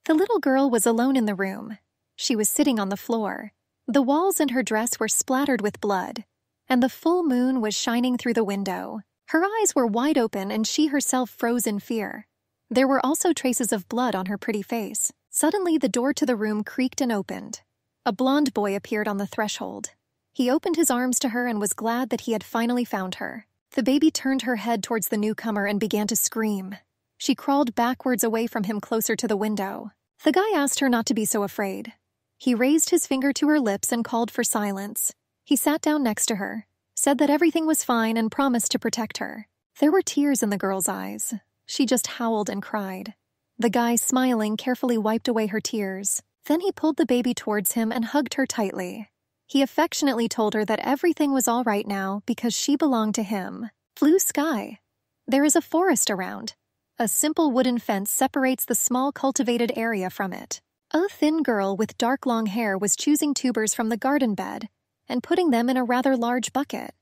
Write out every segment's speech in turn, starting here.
The little girl was alone in the room. She was sitting on the floor. The walls and her dress were splattered with blood, and the full moon was shining through the window. Her eyes were wide open and she herself froze in fear. There were also traces of blood on her pretty face. Suddenly, the door to the room creaked and opened. A blond boy appeared on the threshold. He opened his arms to her and was glad that he had finally found her. The baby turned her head towards the newcomer and began to scream. She crawled backwards away from him closer to the window. The guy asked her not to be so afraid. He raised his finger to her lips and called for silence. He sat down next to her, said that everything was fine and promised to protect her. There were tears in the girl's eyes. She just howled and cried. The guy, smiling, carefully wiped away her tears. Then he pulled the baby towards him and hugged her tightly. He affectionately told her that everything was all right now because she belonged to him. Blue sky. There is a forest around. A simple wooden fence separates the small cultivated area from it. A thin girl with dark long hair was choosing tubers from the garden bed and putting them in a rather large bucket.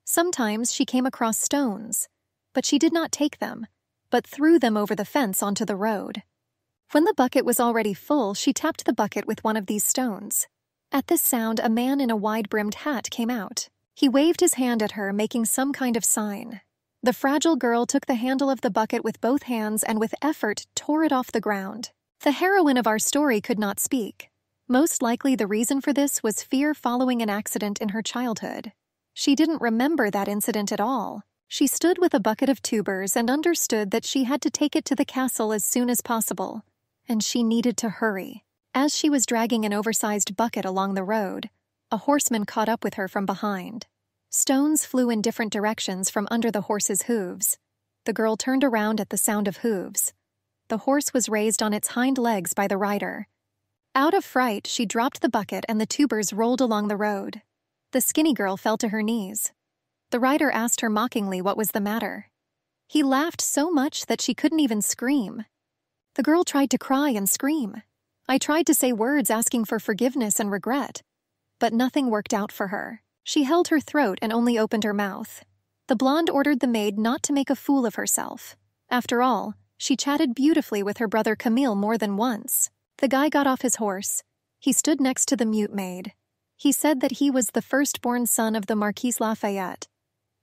Sometimes she came across stones, but she did not take them, but threw them over the fence onto the road. When the bucket was already full, she tapped the bucket with one of these stones. At this sound, a man in a wide-brimmed hat came out. He waved his hand at her, making some kind of sign. The fragile girl took the handle of the bucket with both hands and with effort tore it off the ground. The heroine of our story could not speak. Most likely the reason for this was fear following an accident in her childhood. She didn't remember that incident at all. She stood with a bucket of tubers and understood that she had to take it to the castle as soon as possible, and she needed to hurry. As she was dragging an oversized bucket along the road, a horseman caught up with her from behind. Stones flew in different directions from under the horse's hooves. The girl turned around at the sound of hooves. The horse was raised on its hind legs by the rider. Out of fright, she dropped the bucket and the tubers rolled along the road. The skinny girl fell to her knees. The rider asked her mockingly what was the matter. He laughed so much that she couldn't even scream. The girl tried to cry and scream. I tried to say words asking for forgiveness and regret, but nothing worked out for her. She held her throat and only opened her mouth. The blonde ordered the maid not to make a fool of herself. After all, she chatted beautifully with her brother Camille more than once. The guy got off his horse. He stood next to the mute maid. He said that he was the firstborn son of the Marquise Lafayette,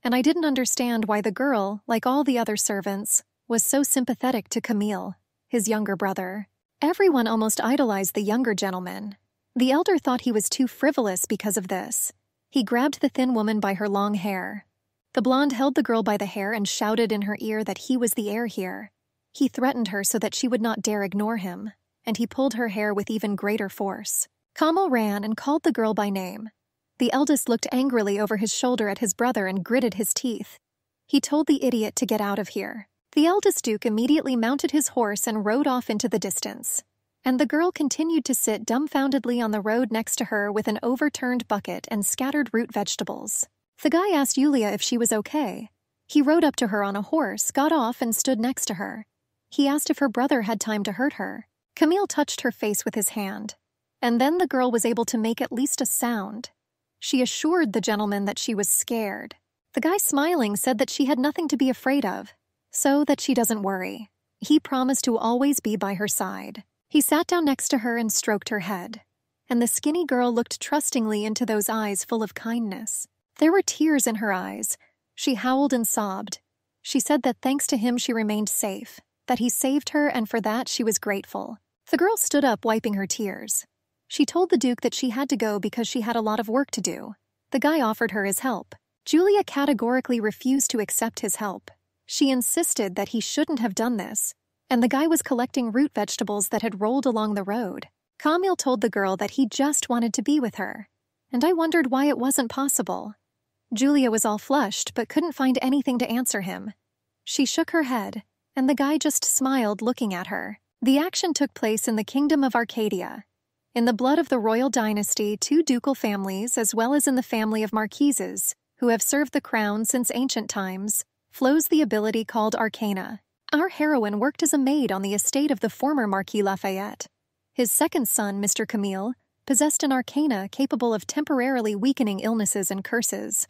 and I didn't understand why the girl, like all the other servants, was so sympathetic to Camille, his younger brother. Everyone almost idolized the younger gentleman. The elder thought he was too frivolous because of this. He grabbed the thin woman by her long hair. The blonde held the girl by the hair and shouted in her ear that he was the heir here. He threatened her so that she would not dare ignore him, and he pulled her hair with even greater force. Kamal ran and called the girl by name. The eldest looked angrily over his shoulder at his brother and gritted his teeth. He told the idiot to get out of here. The eldest duke immediately mounted his horse and rode off into the distance. And the girl continued to sit dumbfoundedly on the road next to her with an overturned bucket and scattered root vegetables. The guy asked Yulia if she was okay. He rode up to her on a horse, got off, and stood next to her. He asked if her brother had time to hurt her. Camille touched her face with his hand, and then the girl was able to make at least a sound. She assured the gentleman that she was scared. The guy, smiling, said that she had nothing to be afraid of, so that she doesn't worry. He promised to always be by her side. He sat down next to her and stroked her head, and the skinny girl looked trustingly into those eyes full of kindness. There were tears in her eyes. She howled and sobbed. She said that thanks to him she remained safe, that he saved her, and for that she was grateful. The girl stood up, wiping her tears. She told the Duke that she had to go because she had a lot of work to do. The guy offered her his help. Julia categorically refused to accept his help. She insisted that he shouldn't have done this, and the guy was collecting root vegetables that had rolled along the road. Camille told the girl that he just wanted to be with her, and I wondered why it wasn't possible. Julia was all flushed but couldn't find anything to answer him. She shook her head, and the guy just smiled looking at her. The action took place in the Kingdom of Arcadia. In the blood of the royal dynasty, two ducal families, as well as in the family of marquises, who have served the crown since ancient times, flows the ability called arcana. Our heroine worked as a maid on the estate of the former Marquis Lafayette. His second son, Mr. Camille, possessed an arcana capable of temporarily weakening illnesses and curses.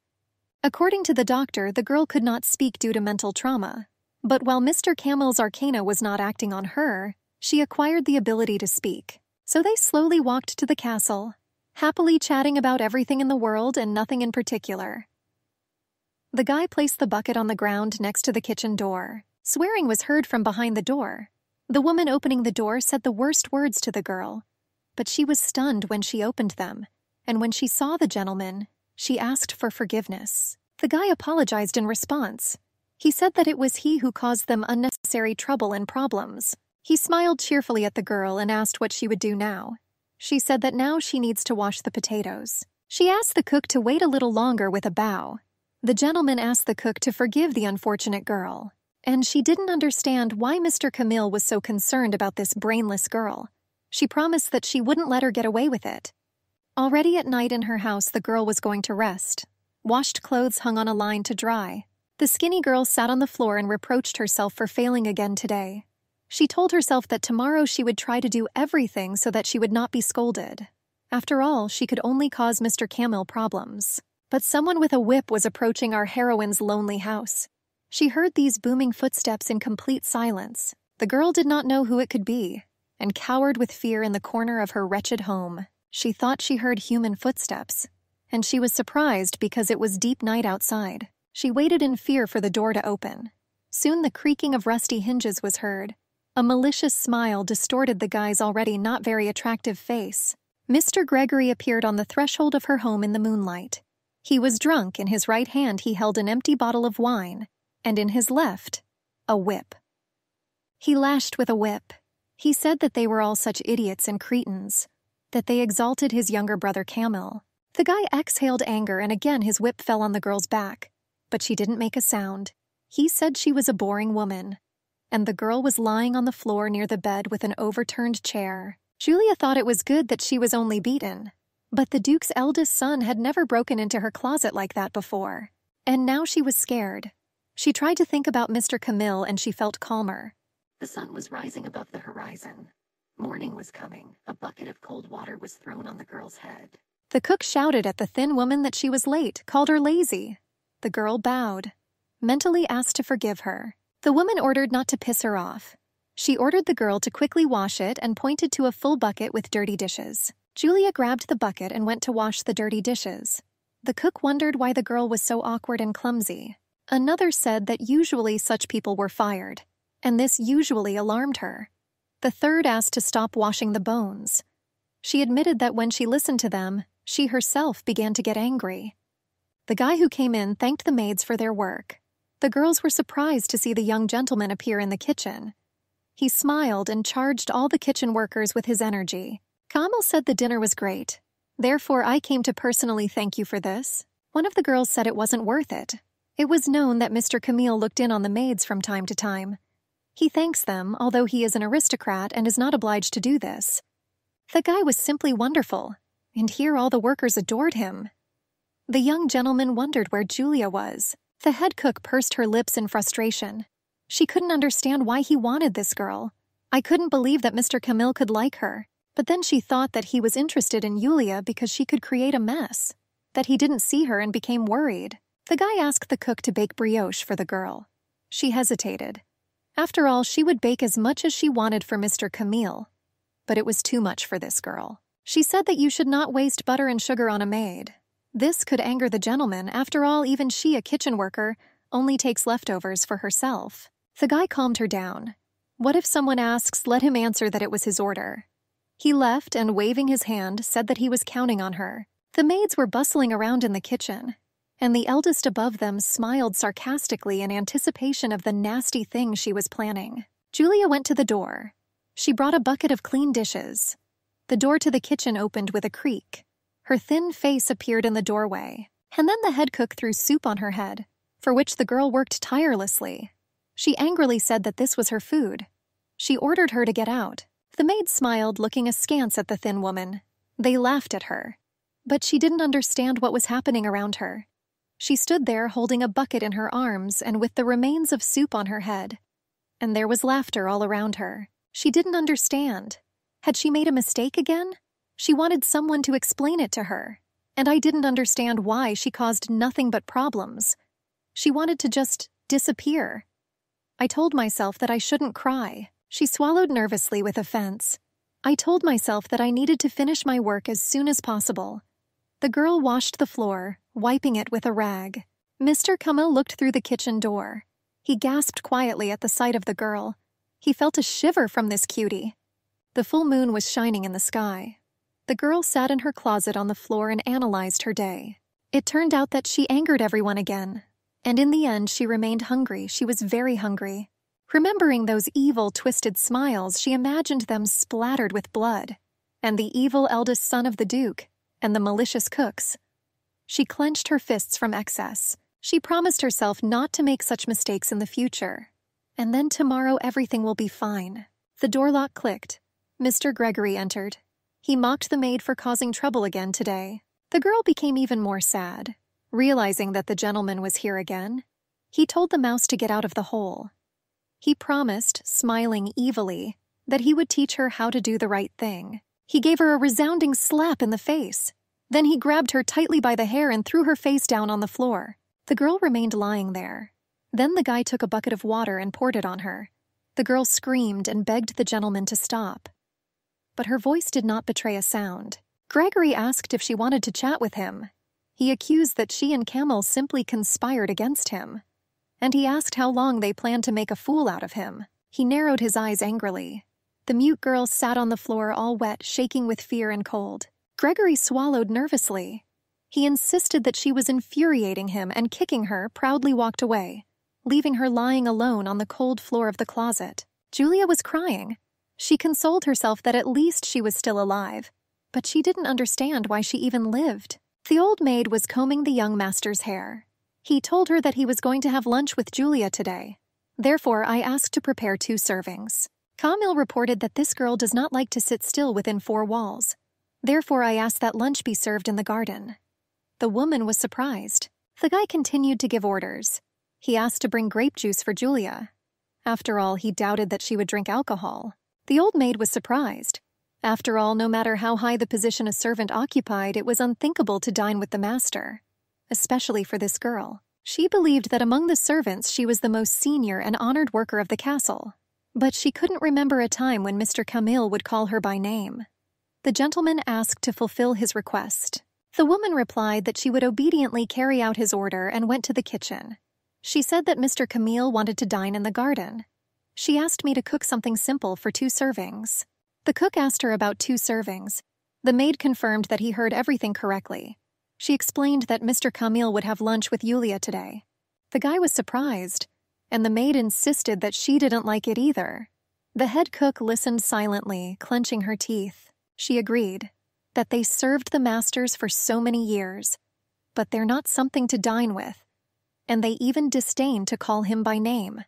According to the doctor, the girl could not speak due to mental trauma. But while Mr. Camille's arcana was not acting on her, She acquired the ability to speak. So they slowly walked to the castle, happily chatting about everything in the world and nothing in particular. The guy placed the bucket on the ground next to the kitchen door. Swearing was heard from behind the door. The woman opening the door said the worst words to the girl, but she was stunned when she opened them, and when she saw the gentleman, she asked for forgiveness. The guy apologized in response. He said that it was he who caused them unnecessary trouble and problems. He smiled cheerfully at the girl and asked what she would do now. She said that now she needs to wash the potatoes. She asked the cook to wait a little longer with a bow. The gentleman asked the cook to forgive the unfortunate girl, and she didn't understand why Mr. Camille was so concerned about this brainless girl. She promised that she wouldn't let her get away with it. Already at night in her house, the girl was going to rest. Washed clothes hung on a line to dry. The skinny girl sat on the floor and reproached herself for failing again today. She told herself that tomorrow she would try to do everything so that she would not be scolded. After all, she could only cause Mr. Camille problems. But someone with a whip was approaching our heroine's lonely house. She heard these booming footsteps in complete silence. The girl did not know who it could be, and cowered with fear in the corner of her wretched home. She thought she heard human footsteps, and she was surprised because it was deep night outside. She waited in fear for the door to open. Soon the creaking of rusty hinges was heard. A malicious smile distorted the guy's already not very attractive face. Mr. Gregory appeared on the threshold of her home in the moonlight. He was drunk. In his right hand he held an empty bottle of wine, and in his left, a whip. He lashed with a whip. He said that they were all such idiots and cretins, that they exalted his younger brother Camille. The guy exhaled anger, and again his whip fell on the girl's back, but she didn't make a sound. He said she was a boring woman, and the girl was lying on the floor near the bed with an overturned chair. Julia thought it was good that she was only beaten, but the Duke's eldest son had never broken into her closet like that before, and now she was scared. She tried to think about Mr. Camille, and she felt calmer. The sun was rising above the horizon. Morning was coming. A bucket of cold water was thrown on the girl's head. The cook shouted at the thin woman that she was late, called her lazy. The girl bowed, mentally asked to forgive her. The woman ordered not to piss her off. She ordered the girl to quickly wash it and pointed to a full bucket with dirty dishes. Julia grabbed the bucket and went to wash the dirty dishes. The cook wondered why the girl was so awkward and clumsy. Another said that usually such people were fired, and this usually alarmed her. The third asked to stop washing the bones. She admitted that when she listened to them, she herself began to get angry. The guy who came in thanked the maids for their work. The girls were surprised to see the young gentleman appear in the kitchen. He smiled and charged all the kitchen workers with his energy. Kamal said the dinner was great. Therefore, I came to personally thank you for this. One of the girls said it wasn't worth it. It was known that Mr. Camille looked in on the maids from time to time. He thanks them, although he is an aristocrat and is not obliged to do this. The guy was simply wonderful, and here all the workers adored him. The young gentleman wondered where Julia was. The head cook pursed her lips in frustration. She couldn't understand why he wanted this girl. I couldn't believe that Mr. Camille could like her, but then she thought that he was interested in Julia because she could create a mess, that he didn't see her and became worried. The guy asked the cook to bake brioche for the girl. She hesitated. After all, she would bake as much as she wanted for Mr. Camille, but it was too much for this girl. She said that you should not waste butter and sugar on a maid. This could anger the gentleman. After all, even she, a kitchen worker, only takes leftovers for herself. The guy calmed her down. What if someone asks, let him answer that it was his order. He left and, waving his hand, said that he was counting on her. The maids were bustling around in the kitchen, and the eldest above them smiled sarcastically in anticipation of the nasty thing she was planning. Julia went to the door. She brought a bucket of clean dishes. The door to the kitchen opened with a creak. Her thin face appeared in the doorway, and then the head cook threw soup on her head, for which the girl worked tirelessly. She angrily said that this was her food. She ordered her to get out. The maid smiled, looking askance at the thin woman. They laughed at her, but she didn't understand what was happening around her. She stood there holding a bucket in her arms and with the remains of soup on her head, and there was laughter all around her. She didn't understand. Had she made a mistake again? She wanted someone to explain it to her, and I didn't understand why she caused nothing but problems. She wanted to just disappear. I told myself that I shouldn't cry, She swallowed nervously with offense. I told myself that I needed to finish my work as soon as possible. The girl washed the floor, wiping it with a rag. Mr. Kamil looked through the kitchen door. He gasped quietly at the sight of the girl. He felt a shiver from this cutie. The full moon was shining in the sky. The girl sat in her closet on the floor and analyzed her day. It turned out that she angered everyone again. And in the end, she remained hungry. She was very hungry. Remembering those evil, twisted smiles, she imagined them splattered with blood, and the evil eldest son of the Duke, and the malicious cooks. She clenched her fists from excess. She promised herself not to make such mistakes in the future. And then tomorrow everything will be fine. The door lock clicked. Mr. Gregory entered. He mocked the maid for causing trouble again today. The girl became even more sad. Realizing that the gentleman was here again, he told the mouse to get out of the hole. He promised, smiling evilly, that he would teach her how to do the right thing. He gave her a resounding slap in the face. Then he grabbed her tightly by the hair and threw her face down on the floor. The girl remained lying there. Then the guy took a bucket of water and poured it on her. The girl screamed and begged the gentleman to stop. But her voice did not betray a sound. Gregory asked if she wanted to chat with him. He accused that she and Camel simply conspired against him. And he asked how long they planned to make a fool out of him. He narrowed his eyes angrily. The mute girl sat on the floor all wet, shaking with fear and cold. Gregory swallowed nervously. He insisted that she was infuriating him and, kicking her, proudly walked away, leaving her lying alone on the cold floor of the closet. Julia was crying. She consoled herself that at least she was still alive, but she didn't understand why she even lived. The old maid was combing the young master's hair. He told her that he was going to have lunch with Julia today. Therefore, I asked to prepare 2 servings. Kamil reported that this girl does not like to sit still within 4 walls. Therefore, I asked that lunch be served in the garden. The woman was surprised. The guy continued to give orders. He asked to bring grape juice for Julia. After all, he doubted that she would drink alcohol. The old maid was surprised. After all, no matter how high the position a servant occupied, it was unthinkable to dine with the master. Especially for this girl. She believed that among the servants she was the most senior and honored worker of the castle. But she couldn't remember a time when Mr. Kamil would call her by name. The gentleman asked to fulfill his request. The woman replied that she would obediently carry out his order and went to the kitchen. She said that Mr. Kamil wanted to dine in the garden. She asked me to cook something simple for 2 servings. The cook asked her about 2 servings. The maid confirmed that he heard everything correctly. She explained that Mr. Kamil would have lunch with Yulia today. The guy was surprised, and the maid insisted that she didn't like it either. The head cook listened silently, clenching her teeth. She agreed that they served the masters for so many years, but they're not something to dine with, and they even disdained to call him by name.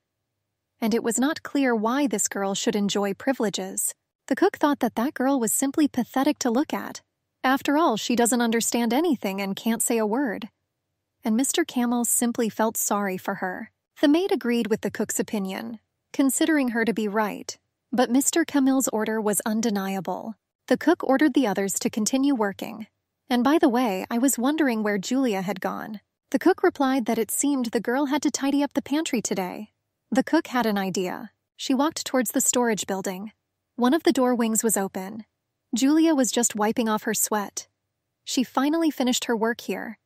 And it was not clear why this girl should enjoy privileges. The cook thought that that girl was simply pathetic to look at. After all, she doesn't understand anything and can't say a word. And Mr. Kamil simply felt sorry for her. The maid agreed with the cook's opinion, considering her to be right. But Mr. Kamil's order was undeniable. The cook ordered the others to continue working. And by the way, I was wondering where Julia had gone. The cook replied that it seemed the girl had to tidy up the pantry today. The cook had an idea. She walked towards the storage building. One of the door wings was open. Julia was just wiping off her sweat. She finally finished her work here,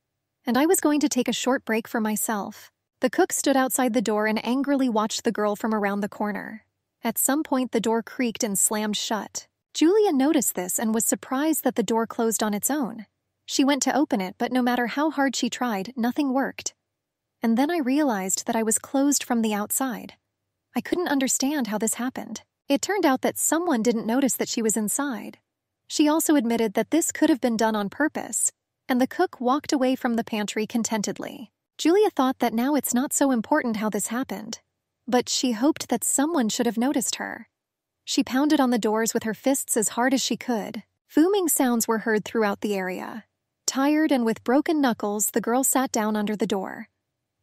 and I was going to take a short break for myself. The cook stood outside the door and angrily watched the girl from around the corner. At some point, the door creaked and slammed shut. Julia noticed this and was surprised that the door closed on its own. She went to open it, but no matter how hard she tried, nothing worked. And then I realized that I was closed from the outside. I couldn't understand how this happened. It turned out that someone didn't notice that she was inside. She also admitted that this could have been done on purpose, and the cook walked away from the pantry contentedly. Julia thought that now it's not so important how this happened, but she hoped that someone should have noticed her. She pounded on the doors with her fists as hard as she could. Booming sounds were heard throughout the area. Tired and with broken knuckles, the girl sat down under the door.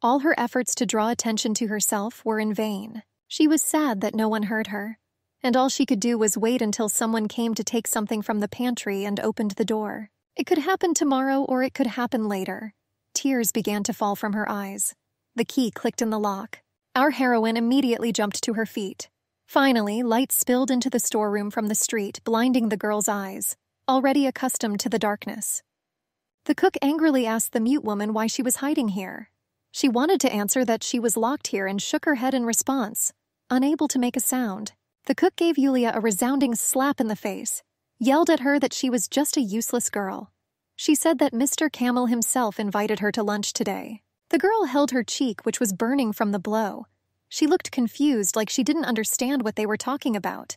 All her efforts to draw attention to herself were in vain. She was sad that no one heard her, and all she could do was wait until someone came to take something from the pantry and opened the door. It could happen tomorrow or it could happen later. Tears began to fall from her eyes. The key clicked in the lock. Our heroine immediately jumped to her feet. Finally, light spilled into the storeroom from the street, blinding the girl's eyes, already accustomed to the darkness. The cook angrily asked the mute woman why she was hiding here. She wanted to answer that she was locked here and shook her head in response, unable to make a sound. The cook gave Yulia a resounding slap in the face, yelled at her that she was just a useless girl. She said that Mr. Camel himself invited her to lunch today. The girl held her cheek, which was burning from the blow. She looked confused, like she didn't understand what they were talking about.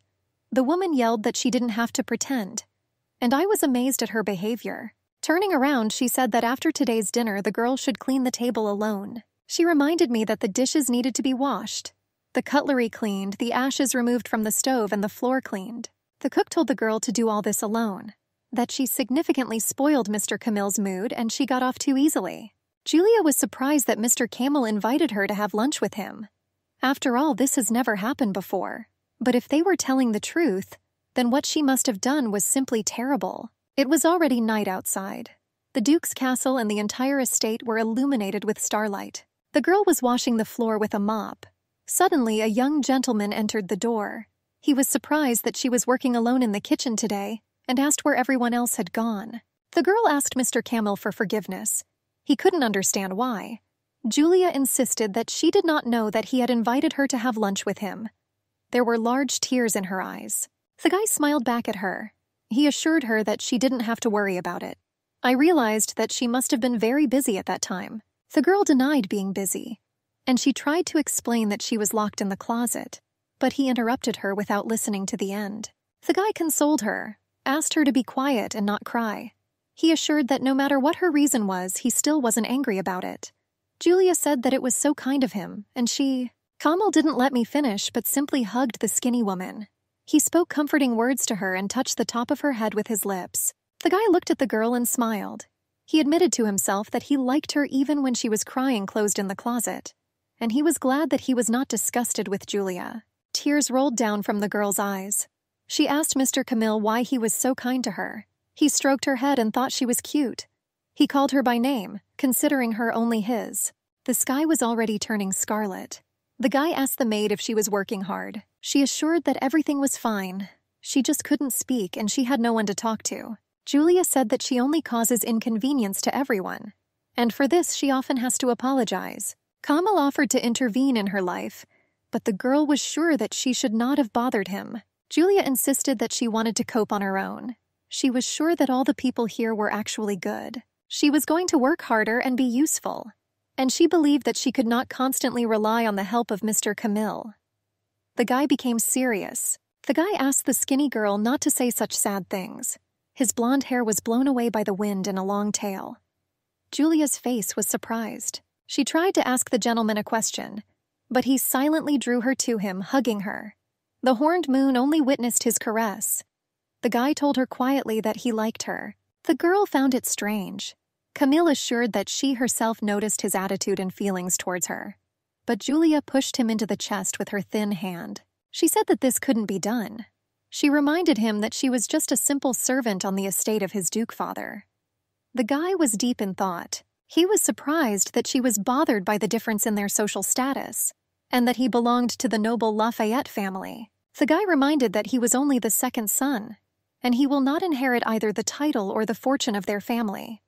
The woman yelled that she didn't have to pretend, and I was amazed at her behavior. Turning around, she said that after today's dinner, the girl should clean the table alone. She reminded me that the dishes needed to be washed, the cutlery cleaned, the ashes removed from the stove, and the floor cleaned. The cook told the girl to do all this alone, that she significantly spoiled Mr. Camille's mood and she got off too easily. Julia was surprised that Mr. Camel invited her to have lunch with him. After all, this has never happened before. But if they were telling the truth, then what she must have done was simply terrible. It was already night outside. The Duke's castle and the entire estate were illuminated with starlight. The girl was washing the floor with a mop. Suddenly, a young gentleman entered the door. He was surprised that she was working alone in the kitchen today and asked where everyone else had gone. The girl asked Mr. Camel for forgiveness. He couldn't understand why. Julia insisted that she did not know that he had invited her to have lunch with him. There were large tears in her eyes. The guy smiled back at her. He assured her that she didn't have to worry about it. I realized that she must have been very busy at that time. The girl denied being busy, and she tried to explain that she was locked in the closet, but he interrupted her without listening to the end. The guy consoled her, asked her to be quiet and not cry. He assured that no matter what her reason was, he still wasn't angry about it. Julia said that it was so kind of him, and Kamal didn't let me finish but simply hugged the skinny woman. He spoke comforting words to her and touched the top of her head with his lips. The guy looked at the girl and smiled. He admitted to himself that he liked her even when she was crying closed in the closet, and he was glad that he was not disgusted with Julia. Tears rolled down from the girl's eyes. She asked Mr. Camille why he was so kind to her. He stroked her head and thought she was cute. He called her by name, considering her only his. The sky was already turning scarlet. The guy asked the maid if she was working hard. She assured that everything was fine. She just couldn't speak and she had no one to talk to. Julia said that she only causes inconvenience to everyone, and for this she often has to apologize. Kamal offered to intervene in her life, but the girl was sure that she should not have bothered him. Julia insisted that she wanted to cope on her own. She was sure that all the people here were actually good. She was going to work harder and be useful, and she believed that she could not constantly rely on the help of Mr. Camille. The guy became serious. The guy asked the skinny girl not to say such sad things. His blonde hair was blown away by the wind in a long tail. Julia's face was surprised. She tried to ask the gentleman a question, but he silently drew her to him, hugging her. The horned moon only witnessed his caress. The guy told her quietly that he liked her. The girl found it strange. Camille assured that she herself noticed his attitude and feelings towards her. But Julia pushed him into the chest with her thin hand. She said that this couldn't be done. She reminded him that she was just a simple servant on the estate of his Duke father. The guy was deep in thought. He was surprised that she was bothered by the difference in their social status, and that he belonged to the noble Lafayette family. The guy reminded that he was only the second son, and he will not inherit either the title or the fortune of their family.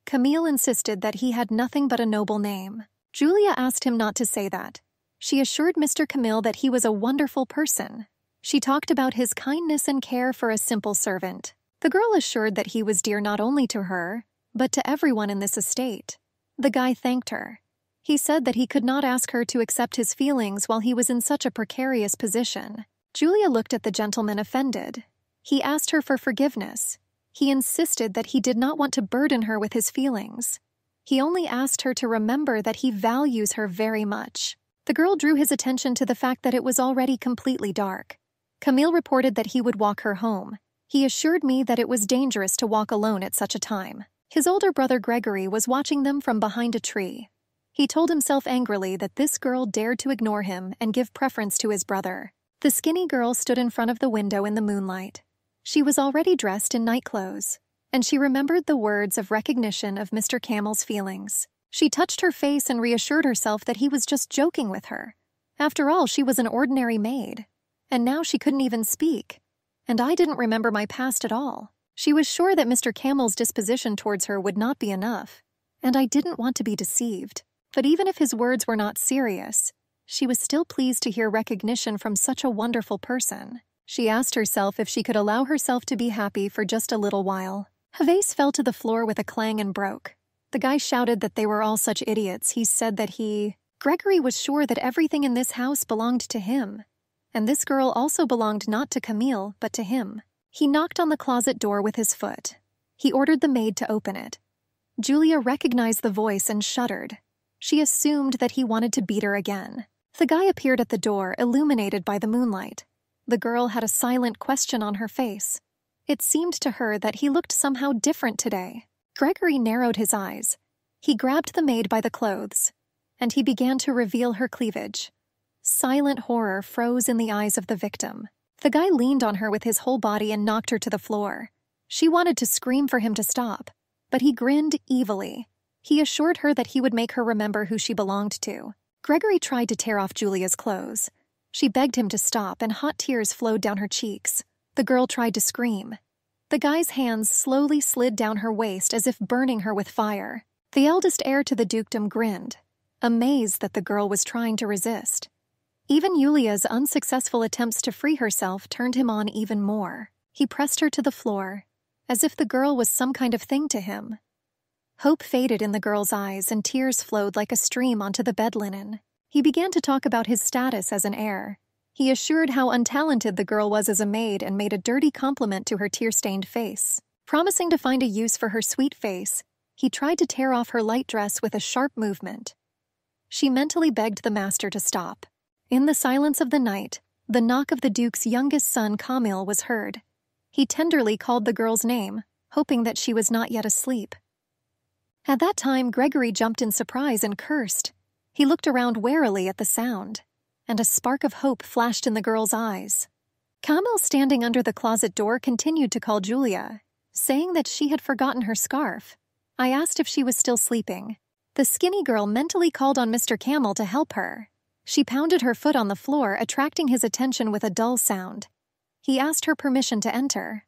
Camille insisted that he had nothing but a noble name. Julia asked him not to say that. She assured Mr. Camille that he was a wonderful person. She talked about his kindness and care for a simple servant. The girl assured that he was dear not only to her, but to everyone in this estate. The guy thanked her. He said that he could not ask her to accept his feelings while he was in such a precarious position. Julia looked at the gentleman offended. He asked her for forgiveness. He insisted that he did not want to burden her with his feelings. He only asked her to remember that he values her very much. The girl drew his attention to the fact that it was already completely dark. Camille reported that he would walk her home. He assured me that it was dangerous to walk alone at such a time. His older brother Gregory was watching them from behind a tree. He told himself angrily that this girl dared to ignore him and give preference to his brother. The skinny girl stood in front of the window in the moonlight. She was already dressed in night clothes, and she remembered the words of recognition of Mr. Camel's feelings. She touched her face and reassured herself that he was just joking with her. After all, she was an ordinary maid. and now she couldn't even speak. And I didn't remember my past at all. She was sure that Mr. Camel's disposition towards her would not be enough, and I didn't want to be deceived. But even if his words were not serious, she was still pleased to hear recognition from such a wonderful person. She asked herself if she could allow herself to be happy for just a little while. A vase fell to the floor with a clang and broke. The guy shouted that they were all such idiots. He said that Gregory was sure that everything in this house belonged to him, and this girl also belonged not to Camille, but to him. He knocked on the closet door with his foot. He ordered the maid to open it. Julia recognized the voice and shuddered. She assumed that he wanted to beat her again. The guy appeared at the door, illuminated by the moonlight. The girl had a silent question on her face. It seemed to her that he looked somehow different today. Gregory narrowed his eyes. He grabbed the maid by the clothes, and he began to reveal her cleavage. Silent horror froze in the eyes of the victim. The guy leaned on her with his whole body and knocked her to the floor. She wanted to scream for him to stop, but he grinned evilly. He assured her that he would make her remember who she belonged to. Gregory tried to tear off Julia's clothes. She begged him to stop, and hot tears flowed down her cheeks. The girl tried to scream. The guy's hands slowly slid down her waist as if burning her with fire. The eldest heir to the dukedom grinned, amazed that the girl was trying to resist. Even Yulia's unsuccessful attempts to free herself turned him on even more. He pressed her to the floor, as if the girl was some kind of thing to him. Hope faded in the girl's eyes, and tears flowed like a stream onto the bed linen. He began to talk about his status as an heir. He assured how untalented the girl was as a maid and made a dirty compliment to her tear-stained face. Promising to find a use for her sweet face, he tried to tear off her light dress with a sharp movement. She mentally begged the master to stop. In the silence of the night, the knock of the Duke's youngest son, Camille, was heard. He tenderly called the girl's name, hoping that she was not yet asleep. At that time, Gregory jumped in surprise and cursed. He looked around warily at the sound, and a spark of hope flashed in the girl's eyes. Camille, standing under the closet door, continued to call Julia, saying that she had forgotten her scarf. I asked if she was still sleeping. The skinny girl mentally called on Mr. Camel to help her. She pounded her foot on the floor, attracting his attention with a dull sound. He asked her permission to enter.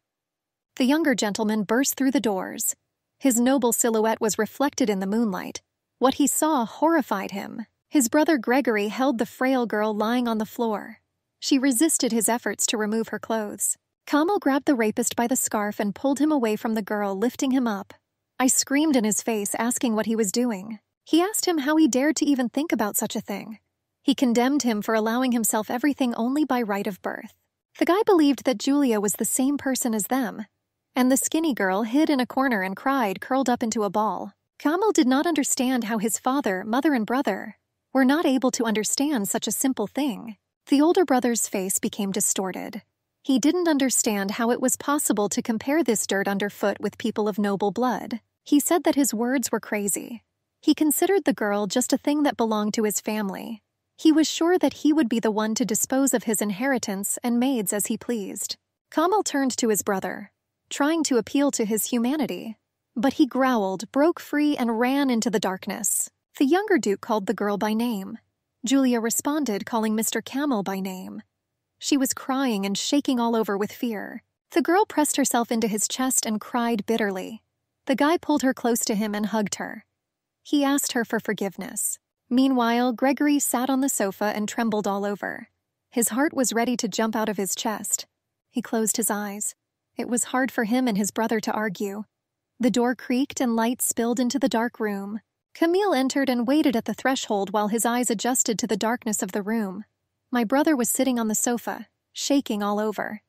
The younger gentleman burst through the doors. His noble silhouette was reflected in the moonlight. What he saw horrified him. His brother Gregory held the frail girl lying on the floor. She resisted his efforts to remove her clothes. Camel grabbed the rapist by the scarf and pulled him away from the girl, lifting him up. I screamed in his face, asking what he was doing. He asked him how he dared to even think about such a thing. He condemned him for allowing himself everything only by right of birth. The guy believed that Julia was the same person as them, and the skinny girl hid in a corner and cried, curled up into a ball. Camel did not understand how his father, mother, and brother were not able to understand such a simple thing. The older brother's face became distorted. He didn't understand how it was possible to compare this dirt underfoot with people of noble blood. He said that his words were crazy. He considered the girl just a thing that belonged to his family. He was sure that he would be the one to dispose of his inheritance and maids as he pleased. Camel turned to his brother, trying to appeal to his humanity. But he growled, broke free, and ran into the darkness. The younger Duke called the girl by name. Julia responded, calling Mr. Camel by name. She was crying and shaking all over with fear. The girl pressed herself into his chest and cried bitterly. The guy pulled her close to him and hugged her. He asked her for forgiveness. Meanwhile, Gregory sat on the sofa and trembled all over. His heart was ready to jump out of his chest. He closed his eyes. It was hard for him and his brother to argue. The door creaked and light spilled into the dark room. Camille entered and waited at the threshold while his eyes adjusted to the darkness of the room. My brother was sitting on the sofa, shaking all over.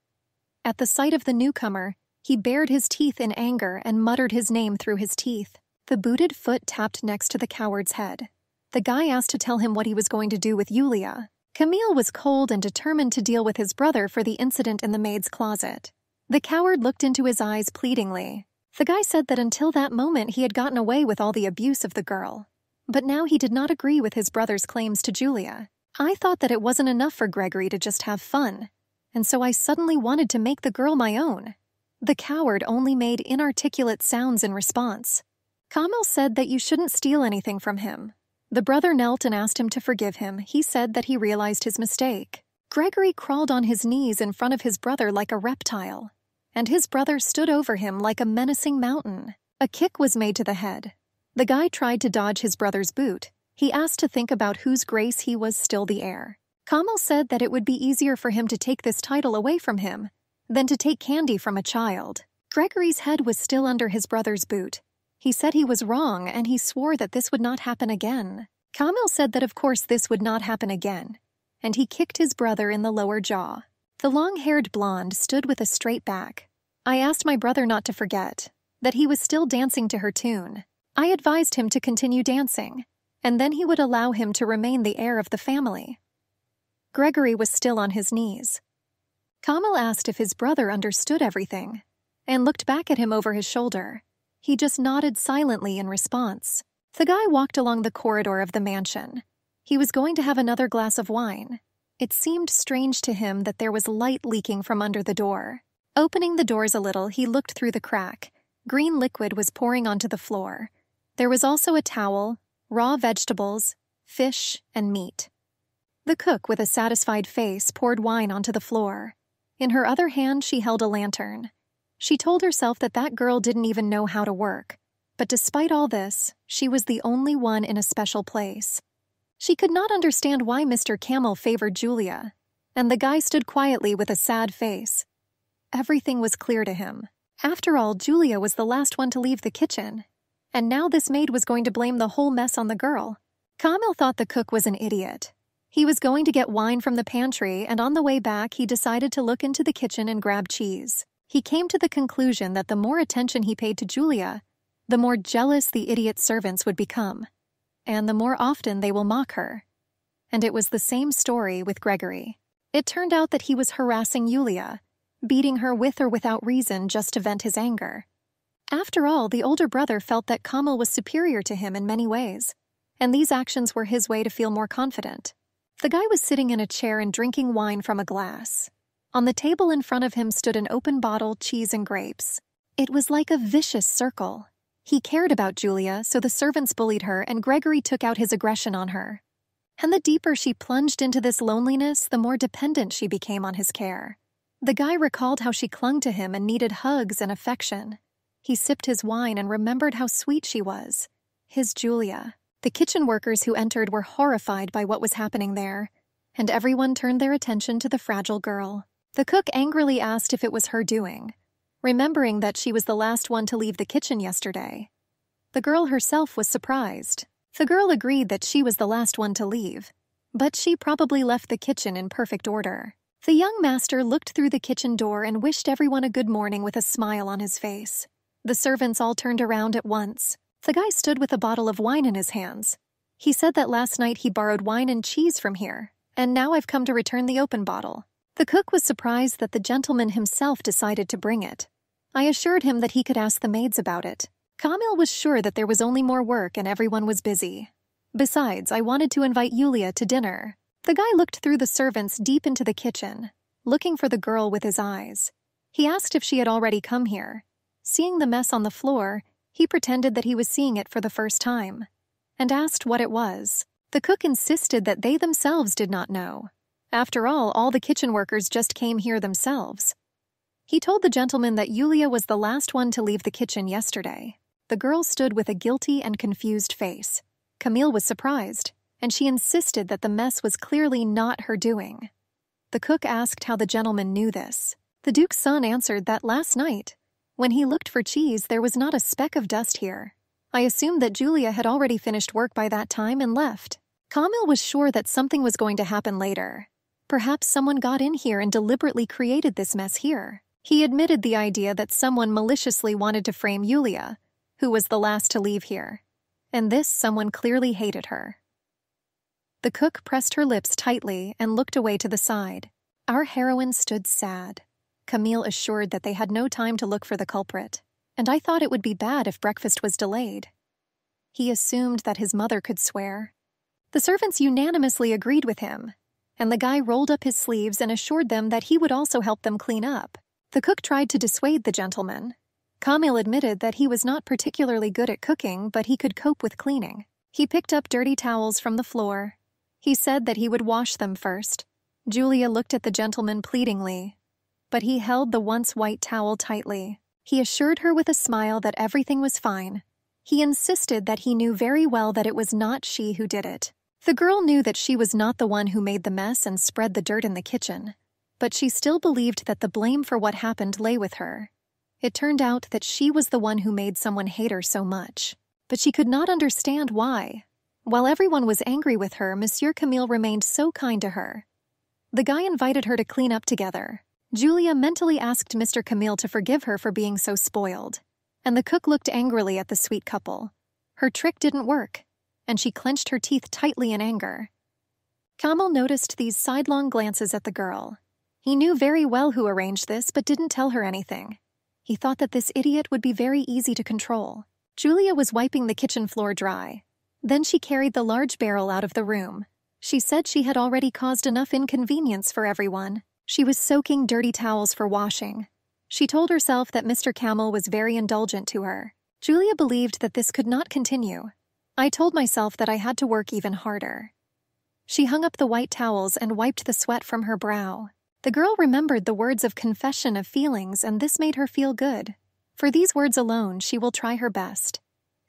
At the sight of the newcomer, he bared his teeth in anger and muttered his name through his teeth. The booted foot tapped next to the coward's head. The guy asked to tell him what he was going to do with Yulia. Camille was cold and determined to deal with his brother for the incident in the maid's closet. The coward looked into his eyes pleadingly. The guy said that until that moment he had gotten away with all the abuse of the girl. But now he did not agree with his brother's claims to Julia. I thought that it wasn't enough for Gregory to just have fun, and so I suddenly wanted to make the girl my own. The coward only made inarticulate sounds in response. Camille said that you shouldn't steal anything from him. The brother knelt and asked him to forgive him. He said that he realized his mistake. Gregory crawled on his knees in front of his brother like a reptile, and his brother stood over him like a menacing mountain. A kick was made to the head. The guy tried to dodge his brother's boot. He asked to think about whose grace he was still the heir. Kamal said that it would be easier for him to take this title away from him than to take candy from a child. Gregory's head was still under his brother's boot. He said he was wrong, and he swore that this would not happen again. Kamal said that of course this would not happen again, and he kicked his brother in the lower jaw. The long-haired blonde stood with a straight back. I asked my brother not to forget that he was still dancing to her tune. I advised him to continue dancing, and then he would allow him to remain the heir of the family. Gregory was still on his knees. Kamal asked if his brother understood everything, and looked back at him over his shoulder. He just nodded silently in response. The guy walked along the corridor of the mansion. He was going to have another glass of wine. It seemed strange to him that there was light leaking from under the door. Opening the doors a little, he looked through the crack. Green liquid was pouring onto the floor. There was also a towel, raw vegetables, fish, and meat. The cook, with a satisfied face, poured wine onto the floor. In her other hand, she held a lantern. She told herself that that girl didn't even know how to work. But despite all this, she was the only one in a special place. She could not understand why Mr. Camel favored Julia, and the guy stood quietly with a sad face. Everything was clear to him. After all, Julia was the last one to leave the kitchen, and now this maid was going to blame the whole mess on the girl. Kamil thought the cook was an idiot. He was going to get wine from the pantry, and on the way back he decided to look into the kitchen and grab cheese. He came to the conclusion that the more attention he paid to Julia, the more jealous the idiot servants would become, and the more often they will mock her. And it was the same story with Gregory. It turned out that he was harassing Julia, beating her with or without reason just to vent his anger. After all, the older brother felt that Kamal was superior to him in many ways, and these actions were his way to feel more confident. The guy was sitting in a chair and drinking wine from a glass. On the table in front of him stood an open bottle, cheese, and grapes. It was like a vicious circle. He cared about Julia, so the servants bullied her, and Gregory took out his aggression on her. And the deeper she plunged into this loneliness, the more dependent she became on his care. The guy recalled how she clung to him and needed hugs and affection. He sipped his wine and remembered how sweet she was. His Julia. The kitchen workers who entered were horrified by what was happening there, and everyone turned their attention to the fragile girl. The cook angrily asked if it was her doing, remembering that she was the last one to leave the kitchen yesterday. The girl herself was surprised. The girl agreed that she was the last one to leave, but she probably left the kitchen in perfect order. The young master looked through the kitchen door and wished everyone a good morning with a smile on his face. The servants all turned around at once. The guy stood with a bottle of wine in his hands. He said that last night he borrowed wine and cheese from here, and now I've come to return the open bottle. The cook was surprised that the gentleman himself decided to bring it. I assured him that he could ask the maids about it. Kamil was sure that there was only more work and everyone was busy. Besides, I wanted to invite Yulia to dinner. The guy looked through the servants deep into the kitchen, looking for the girl with his eyes. He asked if she had already come here. Seeing the mess on the floor, he pretended that he was seeing it for the first time, and asked what it was. The cook insisted that they themselves did not know. After all the kitchen workers just came here themselves. He told the gentleman that Yulia was the last one to leave the kitchen yesterday. The girl stood with a guilty and confused face. Camille was surprised, and she insisted that the mess was clearly not her doing. The cook asked how the gentleman knew this. The Duke's son answered that last night, when he looked for cheese, there was not a speck of dust here. I assumed that Julia had already finished work by that time and left. Kamil was sure that something was going to happen later. Perhaps someone got in here and deliberately created this mess here. He admitted the idea that someone maliciously wanted to frame Yulia, who was the last to leave here. And this someone clearly hated her. The cook pressed her lips tightly and looked away to the side. Our heroine stood sad. Camille assured that they had no time to look for the culprit, and I thought it would be bad if breakfast was delayed. He assumed that his mother could swear. The servants unanimously agreed with him, and the guy rolled up his sleeves and assured them that he would also help them clean up. The cook tried to dissuade the gentleman. Camille admitted that he was not particularly good at cooking, but he could cope with cleaning. He picked up dirty towels from the floor. He said that he would wash them first, Julia looked at the gentleman pleadingly, but he held the once white towel tightly. He assured her with a smile that everything was fine. He insisted that he knew very well that it was not she who did it. The girl knew that she was not the one who made the mess and spread the dirt in the kitchen, but she still believed that the blame for what happened lay with her. It turned out that she was the one who made someone hate her so much, but she could not understand why. While everyone was angry with her, Monsieur Camille remained so kind to her. The guy invited her to clean up together. Julia mentally asked Mr. Camille to forgive her for being so spoiled, and the cook looked angrily at the sweet couple. Her trick didn't work, and she clenched her teeth tightly in anger. Camille noticed these sidelong glances at the girl. He knew very well who arranged this, but didn't tell her anything. He thought that this idiot would be very easy to control. Julia was wiping the kitchen floor dry. Then she carried the large barrel out of the room. She said she had already caused enough inconvenience for everyone. She was soaking dirty towels for washing. She told herself that Mr. Camel was very indulgent to her. Julia believed that this could not continue. I told myself that I had to work even harder. She hung up the white towels and wiped the sweat from her brow. The girl remembered the words of confession of feelings, and this made her feel good. For these words alone, she will try her best.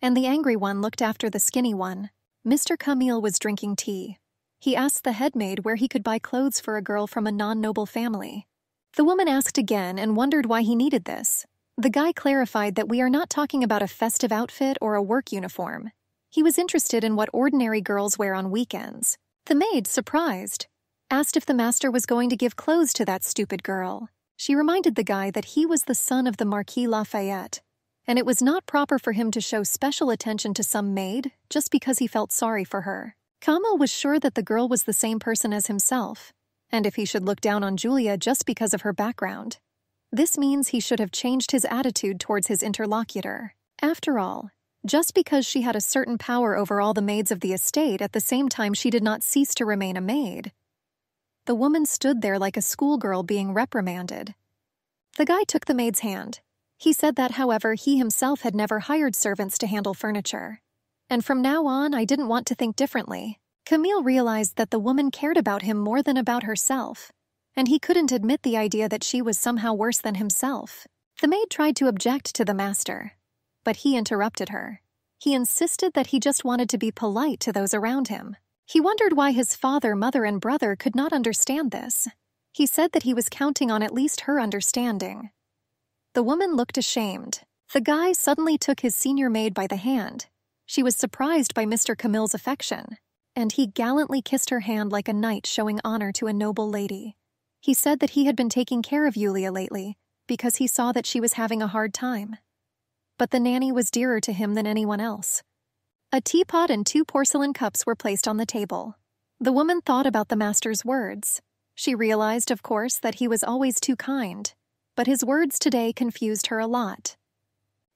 And the angry one looked after the skinny one. Mr. Camille was drinking tea. He asked the head maid where he could buy clothes for a girl from a non-noble family. The woman asked again and wondered why he needed this. The guy clarified that we are not talking about a festive outfit or a work uniform. He was interested in what ordinary girls wear on weekends. The maid, surprised, asked if the master was going to give clothes to that stupid girl. She reminded the guy that he was the son of the Marquis Lafayette, and it was not proper for him to show special attention to some maid just because he felt sorry for her. Kamal was sure that the girl was the same person as himself, and if he should look down on Julia just because of her background, this means he should have changed his attitude towards his interlocutor. After all, just because she had a certain power over all the maids of the estate, at the same time she did not cease to remain a maid. The woman stood there like a schoolgirl being reprimanded. The guy took the maid's hand. He said that, however, he himself had never hired servants to handle furniture. And from now on, I didn't want to think differently. Camille realized that the woman cared about him more than about herself, and he couldn't admit the idea that she was somehow worse than himself. The maid tried to object to the master, but he interrupted her. He insisted that he just wanted to be polite to those around him. He wondered why his father, mother, and brother could not understand this. He said that he was counting on at least her understanding. The woman looked ashamed. The guy suddenly took his senior maid by the hand. She was surprised by Mr. Camille's affection, and he gallantly kissed her hand like a knight showing honor to a noble lady. He said that he had been taking care of Julia lately because he saw that she was having a hard time. But the nanny was dearer to him than anyone else. A teapot and 2 porcelain cups were placed on the table. The woman thought about the master's words. She realized, of course, that he was always too kind, but his words today confused her a lot.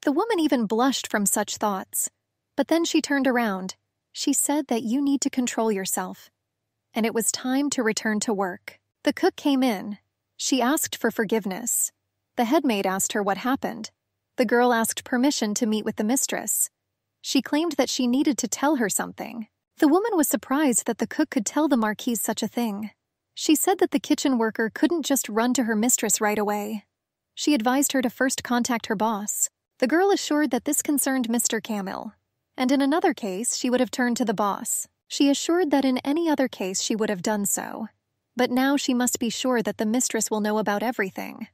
The woman even blushed from such thoughts. But then she turned around. She said that you need to control yourself. And it was time to return to work. The cook came in. She asked for forgiveness. The head maid asked her what happened. The girl asked permission to meet with the mistress. She claimed that she needed to tell her something. The woman was surprised that the cook could tell the Marquise such a thing. She said that the kitchen worker couldn't just run to her mistress right away. She advised her to first contact her boss. The girl assured that this concerned Mr. Camille, and in another case she would have turned to the boss. She assured that in any other case she would have done so. But now she must be sure that the mistress will know about everything.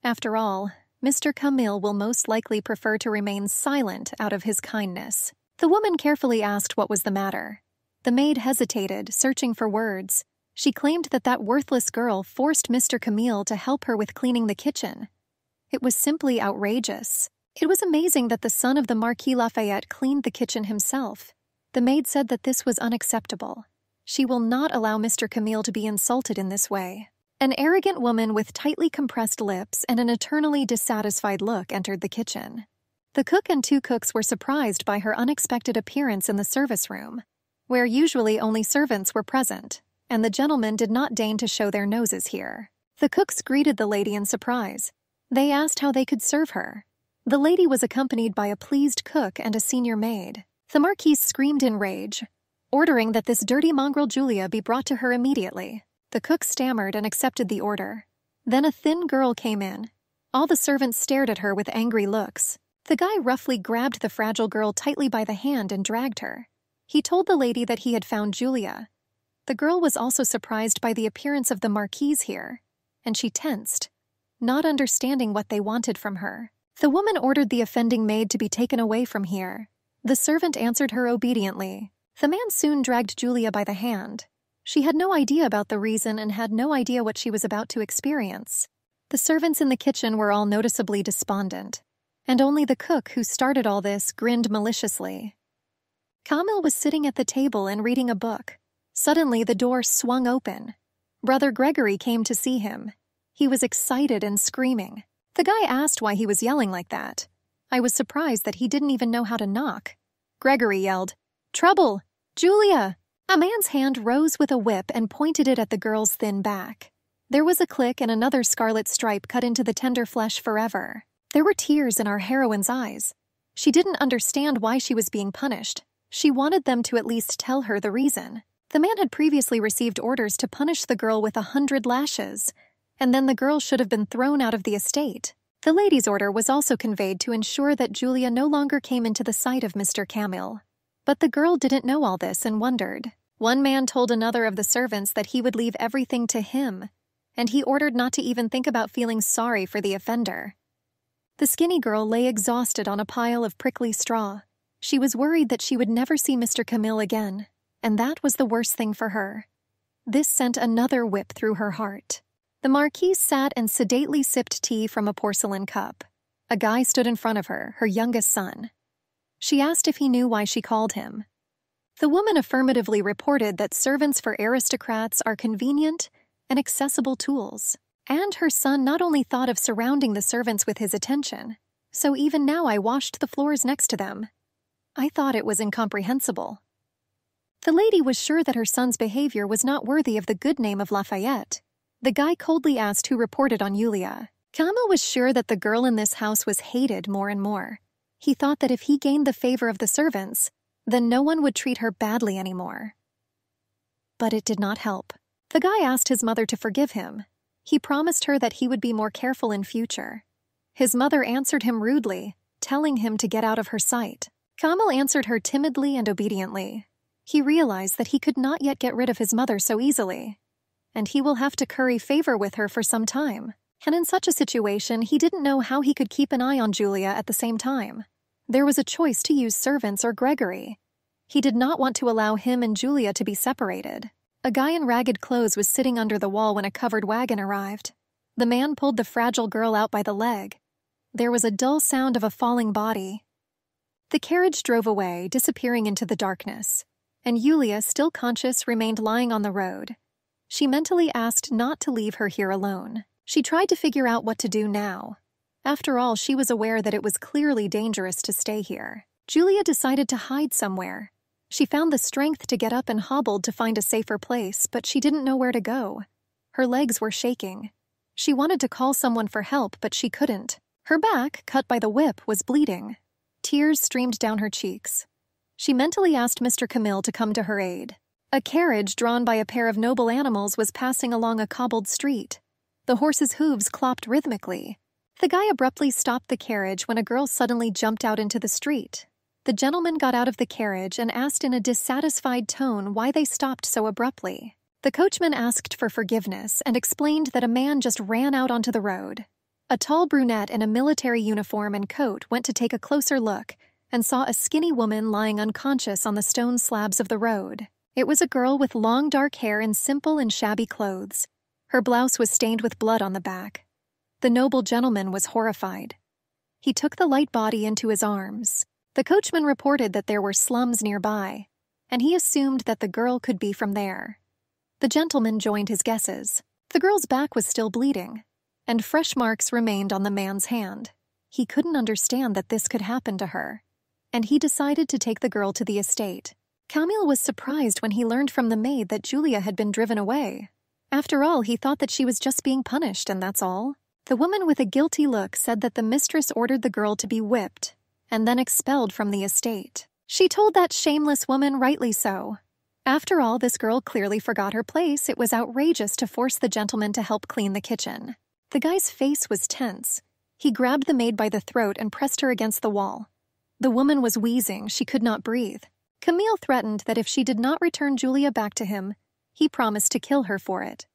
After all, Mr. Camille will most likely prefer to remain silent out of his kindness. The woman carefully asked what was the matter. The maid hesitated, searching for words. She claimed that that worthless girl forced Mr. Camille to help her with cleaning the kitchen. It was simply outrageous. It was amazing that the son of the Marquis Lafayette cleaned the kitchen himself. The maid said that this was unacceptable. She will not allow Mr. Camille to be insulted in this way. An arrogant woman with tightly compressed lips and an eternally dissatisfied look entered the kitchen. The cook and 2 cooks were surprised by her unexpected appearance in the service room, where usually only servants were present, and the gentlemen did not deign to show their noses here. The cooks greeted the lady in surprise. They asked how they could serve her. The lady was accompanied by a pleased cook and a senior maid. The Marquise screamed in rage, ordering that this dirty mongrel Julia be brought to her immediately. The cook stammered and accepted the order. Then a thin girl came in. All the servants stared at her with angry looks. The guy roughly grabbed the fragile girl tightly by the hand and dragged her. He told the lady that he had found Julia. The girl was also surprised by the appearance of the Marquise here, and she tensed, not understanding what they wanted from her. The woman ordered the offending maid to be taken away from here. The servant answered her obediently. The man soon dragged Julia by the hand. She had no idea about the reason and had no idea what she was about to experience. The servants in the kitchen were all noticeably despondent, and only the cook who started all this grinned maliciously. Kamil was sitting at the table and reading a book. Suddenly, the door swung open. Brother Gregory came to see him. He was excited and screaming. The guy asked why he was yelling like that. I was surprised that he didn't even know how to knock. Gregory yelled, "Trouble! Julia!" A man's hand rose with a whip and pointed it at the girl's thin back. There was a click and another scarlet stripe cut into the tender flesh forever. There were tears in our heroine's eyes. She didn't understand why she was being punished. She wanted them to at least tell her the reason. The man had previously received orders to punish the girl with 100 lashes, and then the girl should have been thrown out of the estate. The lady's order was also conveyed to ensure that Julia no longer came into the sight of Mr. Kamil. But the girl didn't know all this and wondered. One man told another of the servants that he would leave everything to him, and he ordered not to even think about feeling sorry for the offender. The skinny girl lay exhausted on a pile of prickly straw. She was worried that she would never see Mr. Kamil again, and that was the worst thing for her. This sent another whip through her heart. The Marquise sat and sedately sipped tea from a porcelain cup. A guy stood in front of her, her youngest son. She asked if he knew why she called him. The woman affirmatively reported that servants for aristocrats are convenient and accessible tools. And her son not only thought of surrounding the servants with his attention, so even now I washed the floors next to them. I thought it was incomprehensible. The lady was sure that her son's behavior was not worthy of the good name of Lafayette. The guy coldly asked who reported on Yulia. Kamil was sure that the girl in this house was hated more and more. He thought that if he gained the favor of the servants, then no one would treat her badly anymore. But it did not help. The guy asked his mother to forgive him. He promised her that he would be more careful in future. His mother answered him rudely, telling him to get out of her sight. Kamil answered her timidly and obediently. He realized that he could not yet get rid of his mother so easily, and he will have to curry favor with her for some time. And in such a situation, he didn't know how he could keep an eye on Julia at the same time. There was a choice to use servants or Gregory. He did not want to allow him and Julia to be separated. A guy in ragged clothes was sitting under the wall when a covered wagon arrived. The man pulled the fragile girl out by the leg. There was a dull sound of a falling body. The carriage drove away, disappearing into the darkness, and Yulia, still conscious, remained lying on the road. She mentally asked not to leave her here alone. She tried to figure out what to do now. After all, she was aware that it was clearly dangerous to stay here. Julia decided to hide somewhere. She found the strength to get up and hobbled to find a safer place, but she didn't know where to go. Her legs were shaking. She wanted to call someone for help, but she couldn't. Her back, cut by the whip, was bleeding. Tears streamed down her cheeks. She mentally asked Mr. Kamil to come to her aid. A carriage drawn by a pair of noble animals was passing along a cobbled street. The horse's hooves clopped rhythmically. The guy abruptly stopped the carriage when a girl suddenly jumped out into the street. The gentleman got out of the carriage and asked in a dissatisfied tone why they stopped so abruptly. The coachman asked for forgiveness and explained that a man just ran out onto the road. A tall brunette in a military uniform and coat went to take a closer look and saw a skinny woman lying unconscious on the stone slabs of the road. It was a girl with long dark hair and simple and shabby clothes. Her blouse was stained with blood on the back. The noble gentleman was horrified. He took the light body into his arms. The coachman reported that there were slums nearby, and he assumed that the girl could be from there. The gentleman joined his guesses. The girl's back was still bleeding, and fresh marks remained on the man's hand. He couldn't understand that this could happen to her, and he decided to take the girl to the estate. Kamil was surprised when he learned from the maid that Julia had been driven away. After all, he thought that she was just being punished, and that's all. The woman with a guilty look said that the mistress ordered the girl to be whipped and then expelled from the estate. She told that shameless woman rightly so. After all, this girl clearly forgot her place. It was outrageous to force the gentleman to help clean the kitchen. The guy's face was tense. He grabbed the maid by the throat and pressed her against the wall. The woman was wheezing. She could not breathe. Camille threatened that if she did not return Julia back to him, he promised to kill her for it.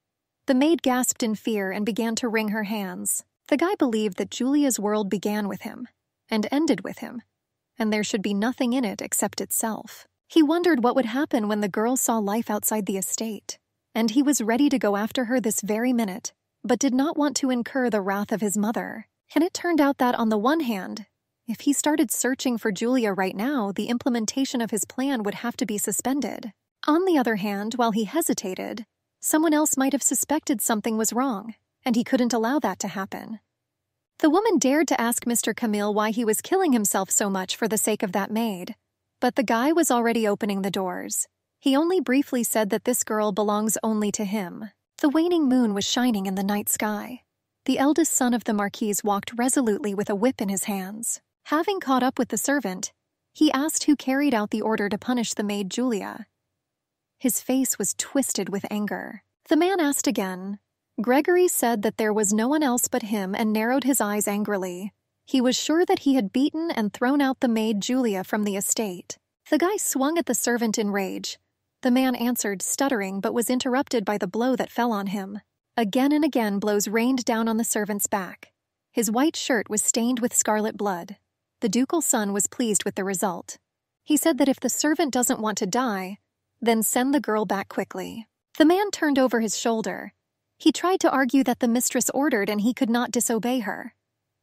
The maid gasped in fear and began to wring her hands. The guy believed that Julia's world began with him and ended with him, and there should be nothing in it except itself. He wondered what would happen when the girl saw life outside the estate, and he was ready to go after her this very minute, but did not want to incur the wrath of his mother. And it turned out that, on the one hand, if he started searching for Julia right now, the implementation of his plan would have to be suspended. On the other hand, while he hesitated, someone else might have suspected something was wrong, and he couldn't allow that to happen. The woman dared to ask Mr. Camille why he was killing himself so much for the sake of that maid, but the guy was already opening the doors. He only briefly said that this girl belongs only to him. The waning moon was shining in the night sky. The eldest son of the Marquise walked resolutely with a whip in his hands. Having caught up with the servant, he asked who carried out the order to punish the maid Julia. His face was twisted with anger. The man asked again. Gregory said that there was no one else but him and narrowed his eyes angrily. He was sure that he had beaten and thrown out the maid Julia from the estate. The guy swung at the servant in rage. The man answered, stuttering, but was interrupted by the blow that fell on him. Again and again blows rained down on the servant's back. His white shirt was stained with scarlet blood. The ducal son was pleased with the result. He said that if the servant doesn't want to die, then send the girl back quickly. The man turned over his shoulder. He tried to argue that the mistress ordered and he could not disobey her.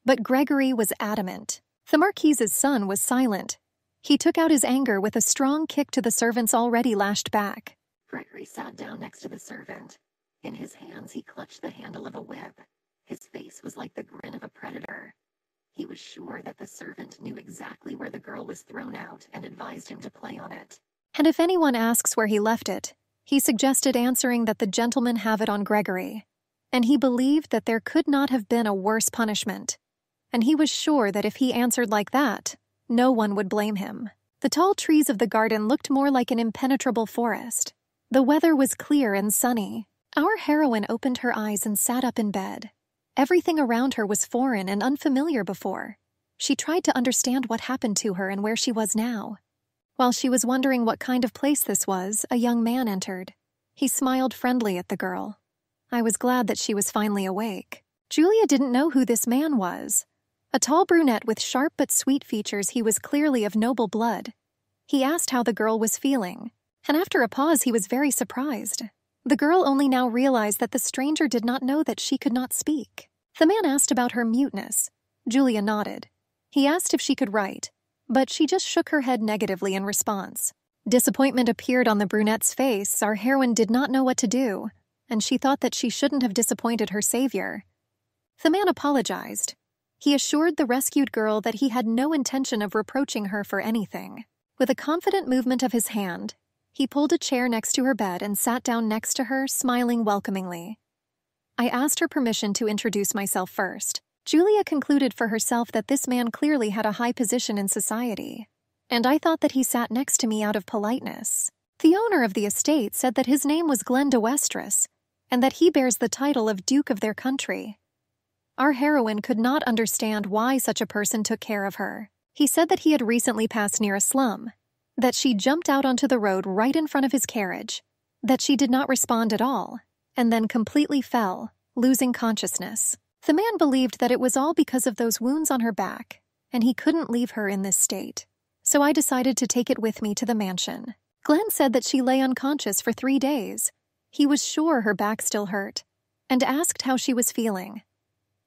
But Gregory was adamant. The Marquise's son was silent. He took out his anger with a strong kick to the servant's already lashed back. Gregory sat down next to the servant. In his hands, he clutched the handle of a whip. His face was like the grin of a predator. He was sure that the servant knew exactly where the girl was thrown out and advised him to play on it. And if anyone asks where he left it, he suggested answering that the gentleman have it on Gregory. And he believed that there could not have been a worse punishment. And he was sure that if he answered like that, no one would blame him. The tall trees of the garden looked more like an impenetrable forest. The weather was clear and sunny. Our heroine opened her eyes and sat up in bed. Everything around her was foreign and unfamiliar before. She tried to understand what happened to her and where she was now. While she was wondering what kind of place this was, a young man entered. He smiled friendly at the girl. I was glad that she was finally awake. Julia didn't know who this man was. A tall brunette with sharp but sweet features, he was clearly of noble blood. He asked how the girl was feeling, and after a pause he was very surprised. The girl only now realized that the stranger did not know that she could not speak. The man asked about her muteness. Julia nodded. He asked if she could write, but she just shook her head negatively in response. Disappointment appeared on the brunette's face. Our heroine did not know what to do, and she thought that she shouldn't have disappointed her savior. The man apologized. He assured the rescued girl that he had no intention of reproaching her for anything. With a confident movement of his hand, he pulled a chair next to her bed and sat down next to her, smiling welcomingly. I asked her permission to introduce myself first. Julia concluded for herself that this man clearly had a high position in society, and I thought that he sat next to me out of politeness. The owner of the estate said that his name was Glenn de Westris, and that he bears the title of Duke of their country. Our heroine could not understand why such a person took care of her. He said that he had recently passed near a slum, that she jumped out onto the road right in front of his carriage, that she did not respond at all, and then completely fell, losing consciousness. The man believed that it was all because of those wounds on her back, and he couldn't leave her in this state. So I decided to take it with me to the mansion. Glenn said that she lay unconscious for 3 days. He was sure her back still hurt, and asked how she was feeling.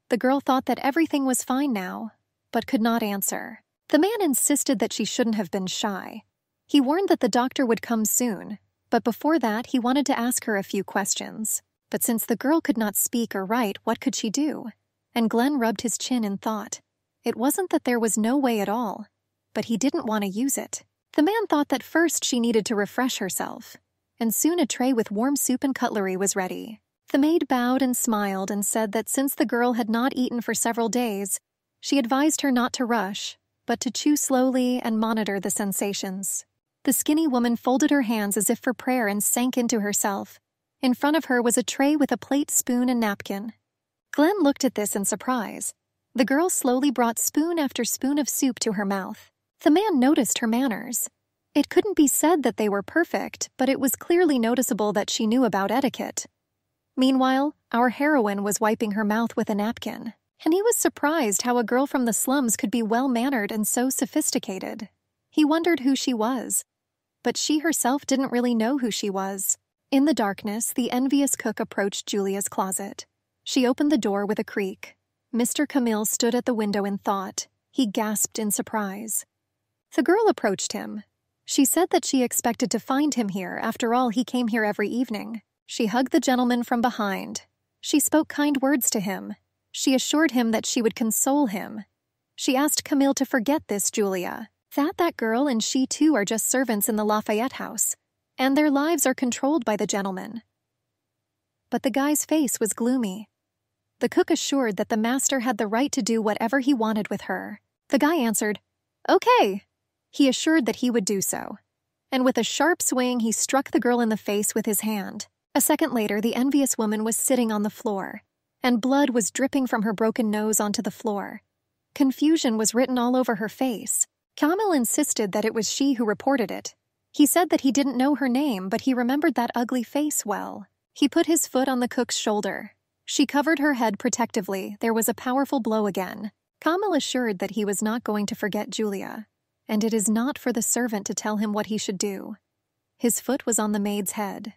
The girl thought that everything was fine now, but could not answer. The man insisted that she shouldn't have been shy. He warned that the doctor would come soon, but before that he wanted to ask her a few questions. But since the girl could not speak or write, what could she do? And Glenn rubbed his chin in thought. It wasn't that there was no way at all, but he didn't want to use it. The man thought that first she needed to refresh herself, and soon a tray with warm soup and cutlery was ready. The maid bowed and smiled and said that since the girl had not eaten for several days, she advised her not to rush, but to chew slowly and monitor the sensations. The skinny woman folded her hands as if for prayer and sank into herself. In front of her was a tray with a plate, spoon, and napkin. Glenn looked at this in surprise. The girl slowly brought spoon after spoon of soup to her mouth. The man noticed her manners. It couldn't be said that they were perfect, but it was clearly noticeable that she knew about etiquette. Meanwhile, our heroine was wiping her mouth with a napkin, and he was surprised how a girl from the slums could be well-mannered and so sophisticated. He wondered who she was, but she herself didn't really know who she was. In the darkness, the envious cook approached Julia's closet. She opened the door with a creak. Mr. Camille stood at the window in thought. He gasped in surprise. The girl approached him. She said that she expected to find him here. After all, he came here every evening. She hugged the gentleman from behind. She spoke kind words to him. She assured him that she would console him. She asked Camille to forget this, Julia. That girl and she too are just servants in the Lafayette house, and their lives are controlled by the gentleman. But the guy's face was gloomy. The cook assured that the master had the right to do whatever he wanted with her. The guy answered, "Okay." He assured that he would do so. And with a sharp swing, he struck the girl in the face with his hand. A second later, the envious woman was sitting on the floor, and blood was dripping from her broken nose onto the floor. Confusion was written all over her face. Camille insisted that it was she who reported it. He said that he didn't know her name, but he remembered that ugly face well. He put his foot on the cook's shoulder. She covered her head protectively. There was a powerful blow again. Camille assured that he was not going to forget Julia, and it is not for the servant to tell him what he should do. His foot was on the maid's head.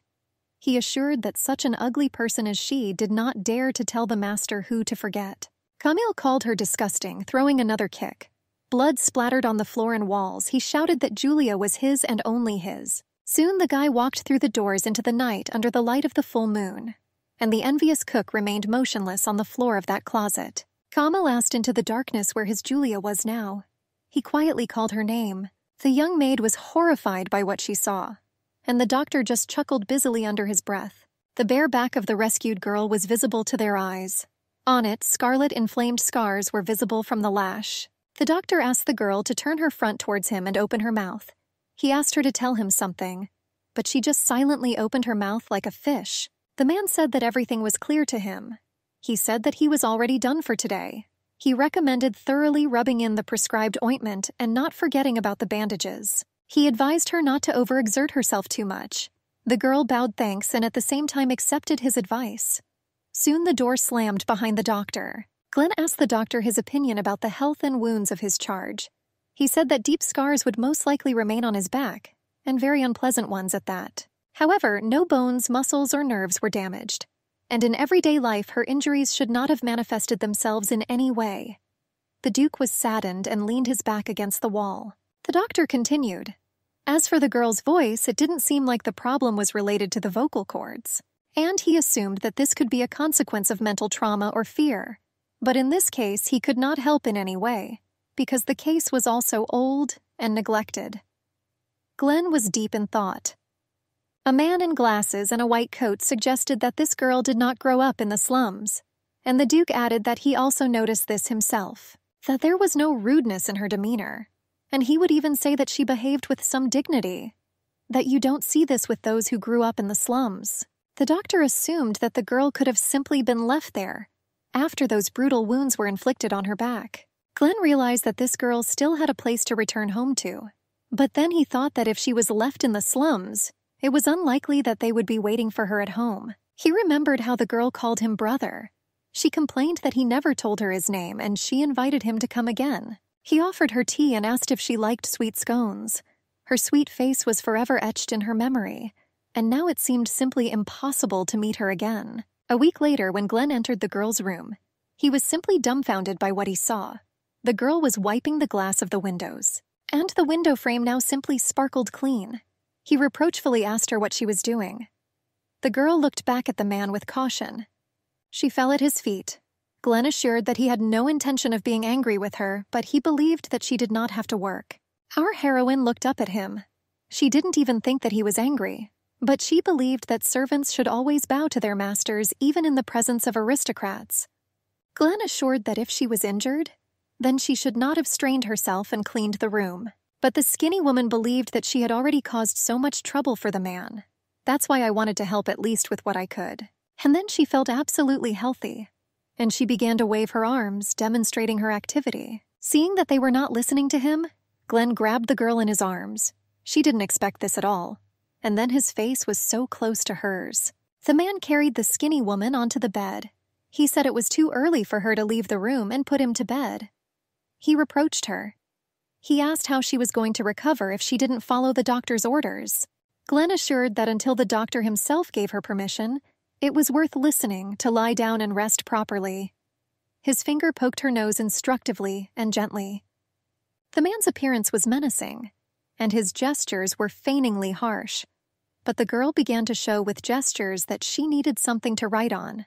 He assured that such an ugly person as she did not dare to tell the master who to forget. Camille called her disgusting, throwing another kick. Blood splattered on the floor and walls. He shouted that Julia was his and only his. Soon the guy walked through the doors into the night under the light of the full moon, and the envious cook remained motionless on the floor of that closet. Camille asked into the darkness where his Julia was now. He quietly called her name. The young maid was horrified by what she saw, and the doctor just chuckled busily under his breath. The bare back of the rescued girl was visible to their eyes. On it, scarlet inflamed scars were visible from the lash. The doctor asked the girl to turn her front towards him and open her mouth. He asked her to tell him something, but she just silently opened her mouth like a fish. The man said that everything was clear to him. He said that he was already done for today. He recommended thoroughly rubbing in the prescribed ointment and not forgetting about the bandages. He advised her not to overexert herself too much. The girl bowed thanks and at the same time accepted his advice. Soon the door slammed behind the doctor. Glenn asked the doctor his opinion about the health and wounds of his charge. He said that deep scars would most likely remain on his back, and very unpleasant ones at that. However, no bones, muscles, or nerves were damaged, and in everyday life her injuries should not have manifested themselves in any way. The Duke was saddened and leaned his back against the wall. The doctor continued. As for the girl's voice, it didn't seem like the problem was related to the vocal cords, and he assumed that this could be a consequence of mental trauma or fear. But in this case, he could not help in any way, because the case was also old and neglected. Glenn was deep in thought. A man in glasses and a white coat suggested that this girl did not grow up in the slums, and the Duke added that he also noticed this himself, that there was no rudeness in her demeanor, and he would even say that she behaved with some dignity, that you don't see this with those who grew up in the slums. The doctor assumed that the girl could have simply been left there, after those brutal wounds were inflicted on her back. Glenn realized that this girl still had a place to return home to, but then he thought that if she was left in the slums, it was unlikely that they would be waiting for her at home. He remembered how the girl called him brother. She complained that he never told her his name, and she invited him to come again. He offered her tea and asked if she liked sweet scones. Her sweet face was forever etched in her memory, and now it seemed simply impossible to meet her again. A week later, when Glenn entered the girl's room, he was simply dumbfounded by what he saw. The girl was wiping the glass of the windows, and the window frame now simply sparkled clean. He reproachfully asked her what she was doing. The girl looked back at the man with caution. She fell at his feet. Glenn assured that he had no intention of being angry with her, but he believed that she did not have to work. Our heroine looked up at him. She didn't even think that he was angry, but she believed that servants should always bow to their masters even in the presence of aristocrats. Glenn assured that if she was injured, then she should not have strained herself and cleaned the room. But the skinny woman believed that she had already caused so much trouble for the man. That's why I wanted to help at least with what I could. And then she felt absolutely healthy. And she began to wave her arms, demonstrating her activity. Seeing that they were not listening to him, Glenn grabbed the girl in his arms. She didn't expect this at all. And then his face was so close to hers. The man carried the skinny woman onto the bed. He said it was too early for her to leave the room and put him to bed. He reproached her. He asked how she was going to recover if she didn't follow the doctor's orders. Glenn assured that until the doctor himself gave her permission, it was worth listening to lie down and rest properly. His finger poked her nose instructively and gently. The man's appearance was menacing, and his gestures were feigningly harsh. But the girl began to show with gestures that she needed something to write on.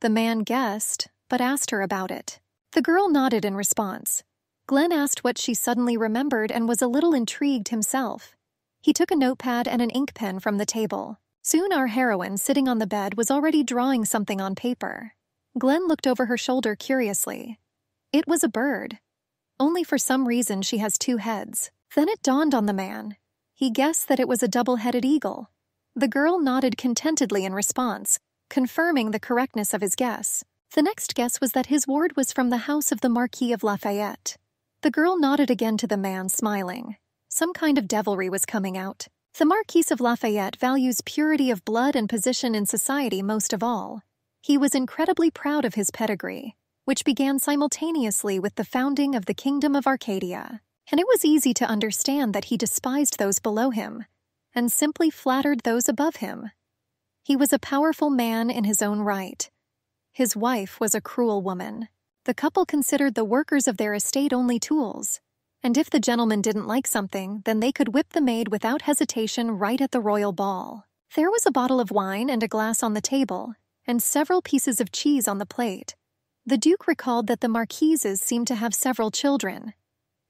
The man guessed, but asked her about it. The girl nodded in response. Glenn asked what she suddenly remembered and was a little intrigued himself. He took a notepad and an ink pen from the table. Soon our heroine, sitting on the bed, was already drawing something on paper. Glenn looked over her shoulder curiously. It was a bird. Only for some reason she has two heads. Then it dawned on the man. He guessed that it was a double-headed eagle. The girl nodded contentedly in response, confirming the correctness of his guess. The next guess was that his ward was from the house of the Marquis of Lafayette. The girl nodded again to the man, smiling. Some kind of devilry was coming out. The Marquis of Lafayette values purity of blood and position in society most of all. He was incredibly proud of his pedigree, which began simultaneously with the founding of the Kingdom of Arcadia. And it was easy to understand that he despised those below him and simply flattered those above him. He was a powerful man in his own right. His wife was a cruel woman. The couple considered the workers of their estate only tools, and if the gentleman didn't like something, then they could whip the maid without hesitation right at the royal ball. There was a bottle of wine and a glass on the table, and several pieces of cheese on the plate. The Duke recalled that the Marquises seemed to have several children.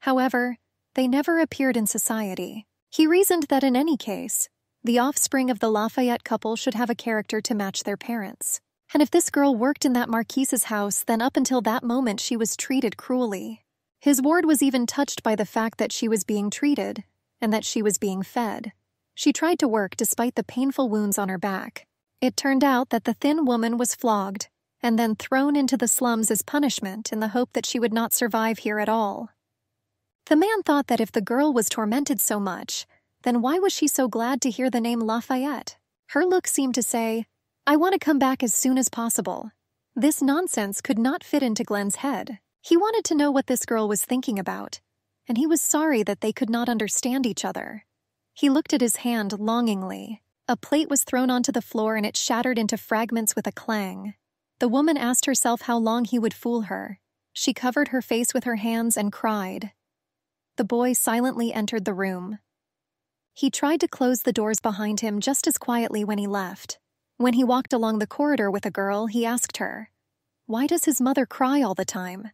However, they never appeared in society. He reasoned that in any case, the offspring of the Lafayette couple should have a character to match their parents. And if this girl worked in that Marquise's house, then up until that moment she was treated cruelly. His ward was even touched by the fact that she was being treated, and that she was being fed. She tried to work despite the painful wounds on her back. It turned out that the thin woman was flogged, and then thrown into the slums as punishment in the hope that she would not survive here at all. The man thought that if the girl was tormented so much, then why was she so glad to hear the name Lafayette? Her look seemed to say, I want to come back as soon as possible. This nonsense could not fit into Glenn's head. He wanted to know what this girl was thinking about, and he was sorry that they could not understand each other. He looked at his hand longingly. A plate was thrown onto the floor and it shattered into fragments with a clang. The woman asked herself how long he would fool her. She covered her face with her hands and cried. The boy silently entered the room. He tried to close the doors behind him just as quietly when he left. When he walked along the corridor with a girl, he asked her, "Why does his mother cry all the time?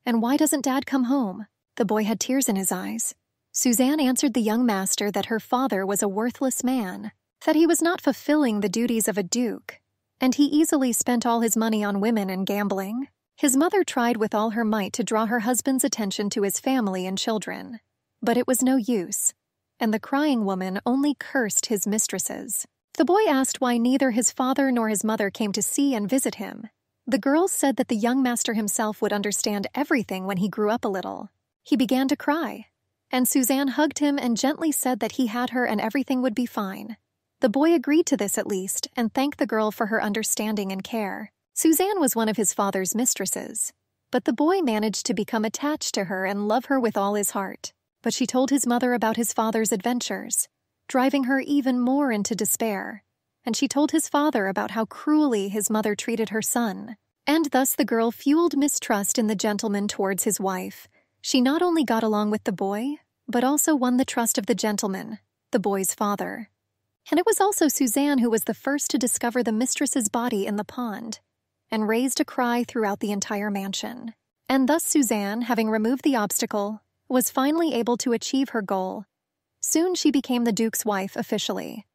And why doesn't Dad come home?" The boy had tears in his eyes. Suzanne answered the young master that her father was a worthless man, that he was not fulfilling the duties of a duke, and he easily spent all his money on women and gambling. His mother tried with all her might to draw her husband's attention to his family and children, but it was no use, and the crying woman only cursed his mistresses. The boy asked why neither his father nor his mother came to see and visit him. The girl said that the young master himself would understand everything when he grew up a little. He began to cry, and Suzanne hugged him and gently said that he had her and everything would be fine. The boy agreed to this at least and thanked the girl for her understanding and care. Suzanne was one of his father's mistresses, but the boy managed to become attached to her and love her with all his heart. But she told his mother about his father's adventures, driving her even more into despair, and she told his father about how cruelly his mother treated her son. And thus the girl fueled mistrust in the gentleman towards his wife. She not only got along with the boy, but also won the trust of the gentleman, the boy's father. And it was also Suzanne who was the first to discover the mistress's body in the pond, and raised a cry throughout the entire mansion. And thus Suzanne, having removed the obstacle, was finally able to achieve her goal. Soon she became the Duke's wife officially.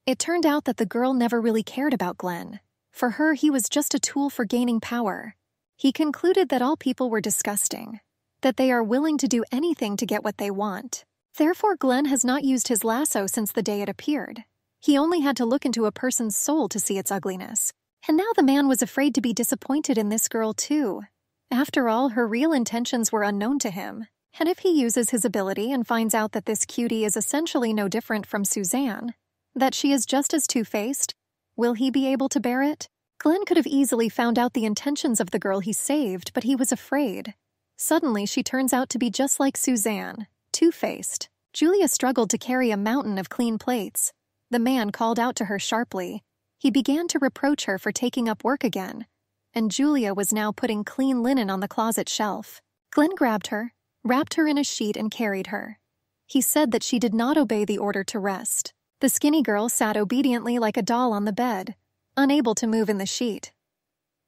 It turned out that the girl never really cared about Glenn. For her, he was just a tool for gaining power. He concluded that all people were disgusting, that they are willing to do anything to get what they want. Therefore, Glenn has not used his lasso since the day it appeared. He only had to look into a person's soul to see its ugliness. And now the man was afraid to be disappointed in this girl too. After all, her real intentions were unknown to him. And if he uses his ability and finds out that this cutie is essentially no different from Suzanne, that she is just as two-faced, will he be able to bear it? Glenn could have easily found out the intentions of the girl he saved, but he was afraid. Suddenly, she turns out to be just like Suzanne, two-faced. Julia struggled to carry a mountain of clean plates. The man called out to her sharply. He began to reproach her for taking up work again, and Julia was now putting clean linen on the closet shelf. Glenn grabbed her, wrapped her in a sheet, and carried her. He said that she did not obey the order to rest. The skinny girl sat obediently like a doll on the bed, unable to move in the sheet.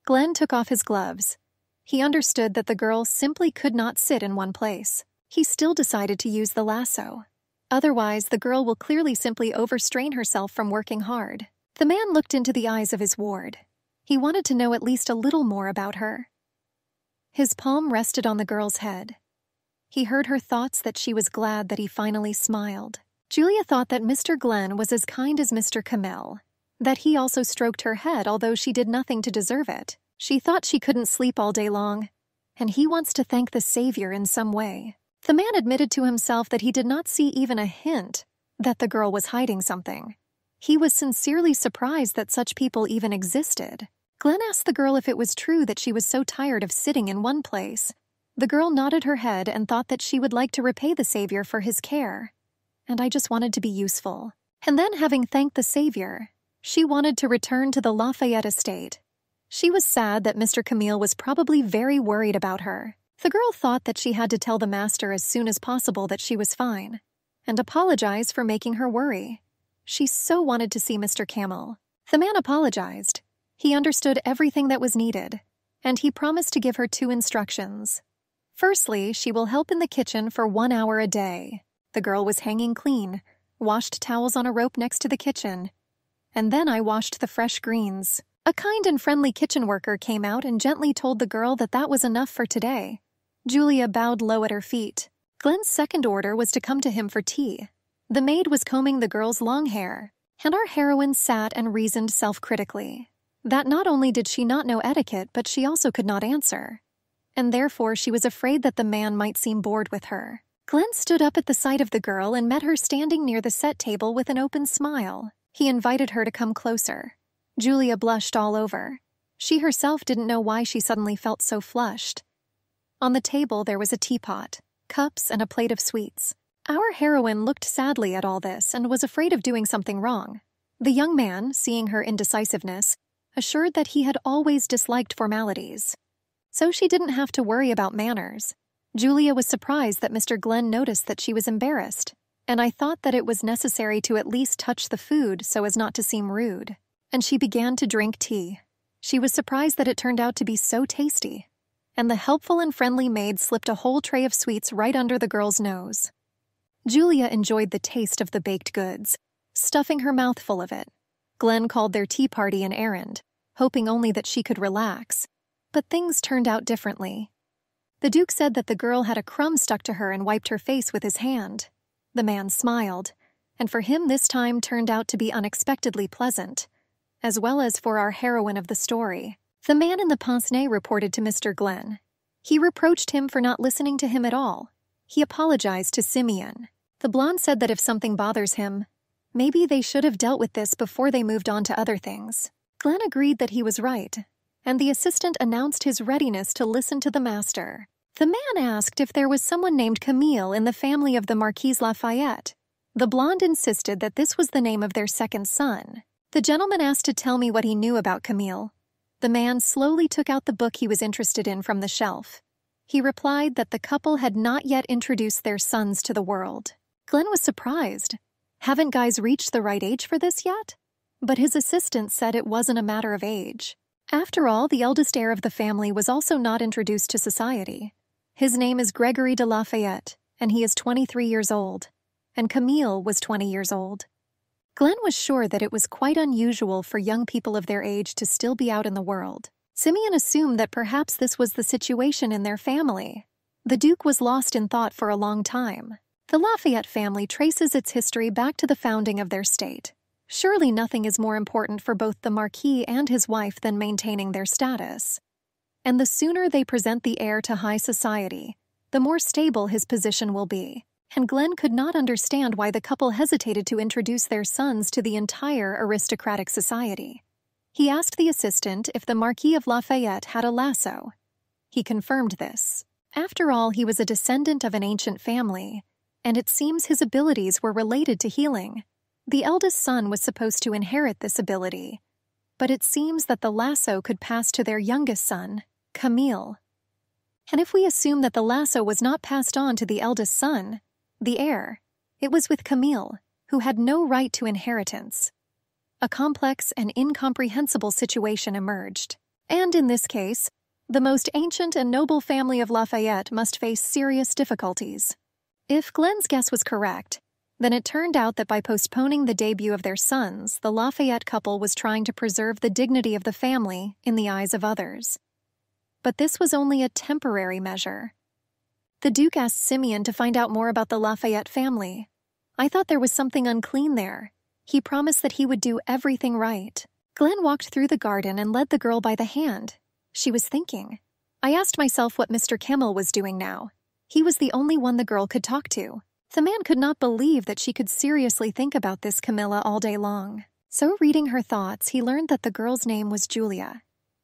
Glenn took off his gloves. He understood that the girl simply could not sit in one place. He still decided to use the lasso. Otherwise, the girl will clearly simply overstrain herself from working hard. The man looked into the eyes of his ward. He wanted to know at least a little more about her. His palm rested on the girl's head. He heard her thoughts that she was glad that he finally smiled. Julia thought that Mr. Glenn was as kind as Mr. Camille, that he also stroked her head although she did nothing to deserve it. She thought she couldn't sleep all day long, and he wants to thank the Savior in some way. The man admitted to himself that he did not see even a hint that the girl was hiding something. He was sincerely surprised that such people even existed. Glenn asked the girl if it was true that she was so tired of sitting in one place. The girl nodded her head and thought that she would like to repay the Savior for his care. And I just wanted to be useful. And then, having thanked the Savior, she wanted to return to the Lafayette estate. She was sad that Mr. Camille was probably very worried about her. The girl thought that she had to tell the master as soon as possible that she was fine, and apologize for making her worry. She so wanted to see Mr. Camille. The man apologized. He understood everything that was needed, and he promised to give her 2 instructions. Firstly, she will help in the kitchen for 1 hour a day. The girl was hanging clean, washed towels on a rope next to the kitchen, and then I washed the fresh greens. A kind and friendly kitchen worker came out and gently told the girl that that was enough for today. Julia bowed low at her feet. Glenn's second order was to come to him for tea. The maid was combing the girl's long hair, and our heroine sat and reasoned self-critically that not only did she not know etiquette, but she also could not answer, and therefore she was afraid that the man might seem bored with her. Glenn stood up at the sight of the girl and met her standing near the set table with an open smile. He invited her to come closer. Julia blushed all over. She herself didn't know why she suddenly felt so flushed. On the table there was a teapot, cups, and a plate of sweets. Our heroine looked sadly at all this and was afraid of doing something wrong. The young man, seeing her indecisiveness, assured that he had always disliked formalities. So she didn't have to worry about manners. Julia was surprised that Mr. Glenn noticed that she was embarrassed, and I thought that it was necessary to at least touch the food so as not to seem rude. And she began to drink tea. She was surprised that it turned out to be so tasty. And the helpful and friendly maid slipped a whole tray of sweets right under the girl's nose. Julia enjoyed the taste of the baked goods, stuffing her mouth full of it. Glenn called their tea party an errand, hoping only that she could relax. But things turned out differently. The Duke said that the girl had a crumb stuck to her and wiped her face with his hand. The man smiled, and for him this time turned out to be unexpectedly pleasant, as well as for our heroine of the story. The man in the pince-nez reported to Mr. Glenn. He reproached him for not listening to him at all. He apologized to Simeon. The blonde said that if something bothers him, maybe they should have dealt with this before they moved on to other things. Glenn agreed that he was right, and the assistant announced his readiness to listen to the master. The man asked if there was someone named Camille in the family of the Marquise Lafayette. The blonde insisted that this was the name of their second son. The gentleman asked to tell me what he knew about Camille. The man slowly took out the book he was interested in from the shelf. He replied that the couple had not yet introduced their sons to the world. Glenn was surprised. Haven't guys reached the right age for this yet? But his assistant said it wasn't a matter of age. After all, the eldest heir of the family was also not introduced to society. His name is Gregory de Lafayette, and he is 23 years old, and Camille was 20 years old. Glenn was sure that it was quite unusual for young people of their age to still be out in the world. Simeon assumed that perhaps this was the situation in their family. The Duke was lost in thought for a long time. The Lafayette family traces its history back to the founding of their state. Surely nothing is more important for both the Marquis and his wife than maintaining their status. And the sooner they present the heir to high society, the more stable his position will be. And Glenn could not understand why the couple hesitated to introduce their sons to the entire aristocratic society. He asked the assistant if the Marquis of Lafayette had a lasso. He confirmed this. After all, he was a descendant of an ancient family, and it seems his abilities were related to healing. The eldest son was supposed to inherit this ability, but it seems that the lasso could pass to their youngest son, Camille. And if we assume that the lasso was not passed on to the eldest son, the heir, it was with Camille, who had no right to inheritance. A complex and incomprehensible situation emerged. And in this case, the most ancient and noble family of Lafayette must face serious difficulties. If Glenn's guess was correct, then it turned out that by postponing the debut of their sons, the Lafayette couple was trying to preserve the dignity of the family in the eyes of others. But this was only a temporary measure. The Duke asked Simeon to find out more about the Lafayette family. I thought there was something unclean there. He promised that he would do everything right. Glenn walked through the garden and led the girl by the hand. She was thinking. I asked myself what Mr. Kimmel was doing now. He was the only one the girl could talk to. The man could not believe that she could seriously think about this Camilla all day long. So reading her thoughts, he learned that the girl's name was Julia,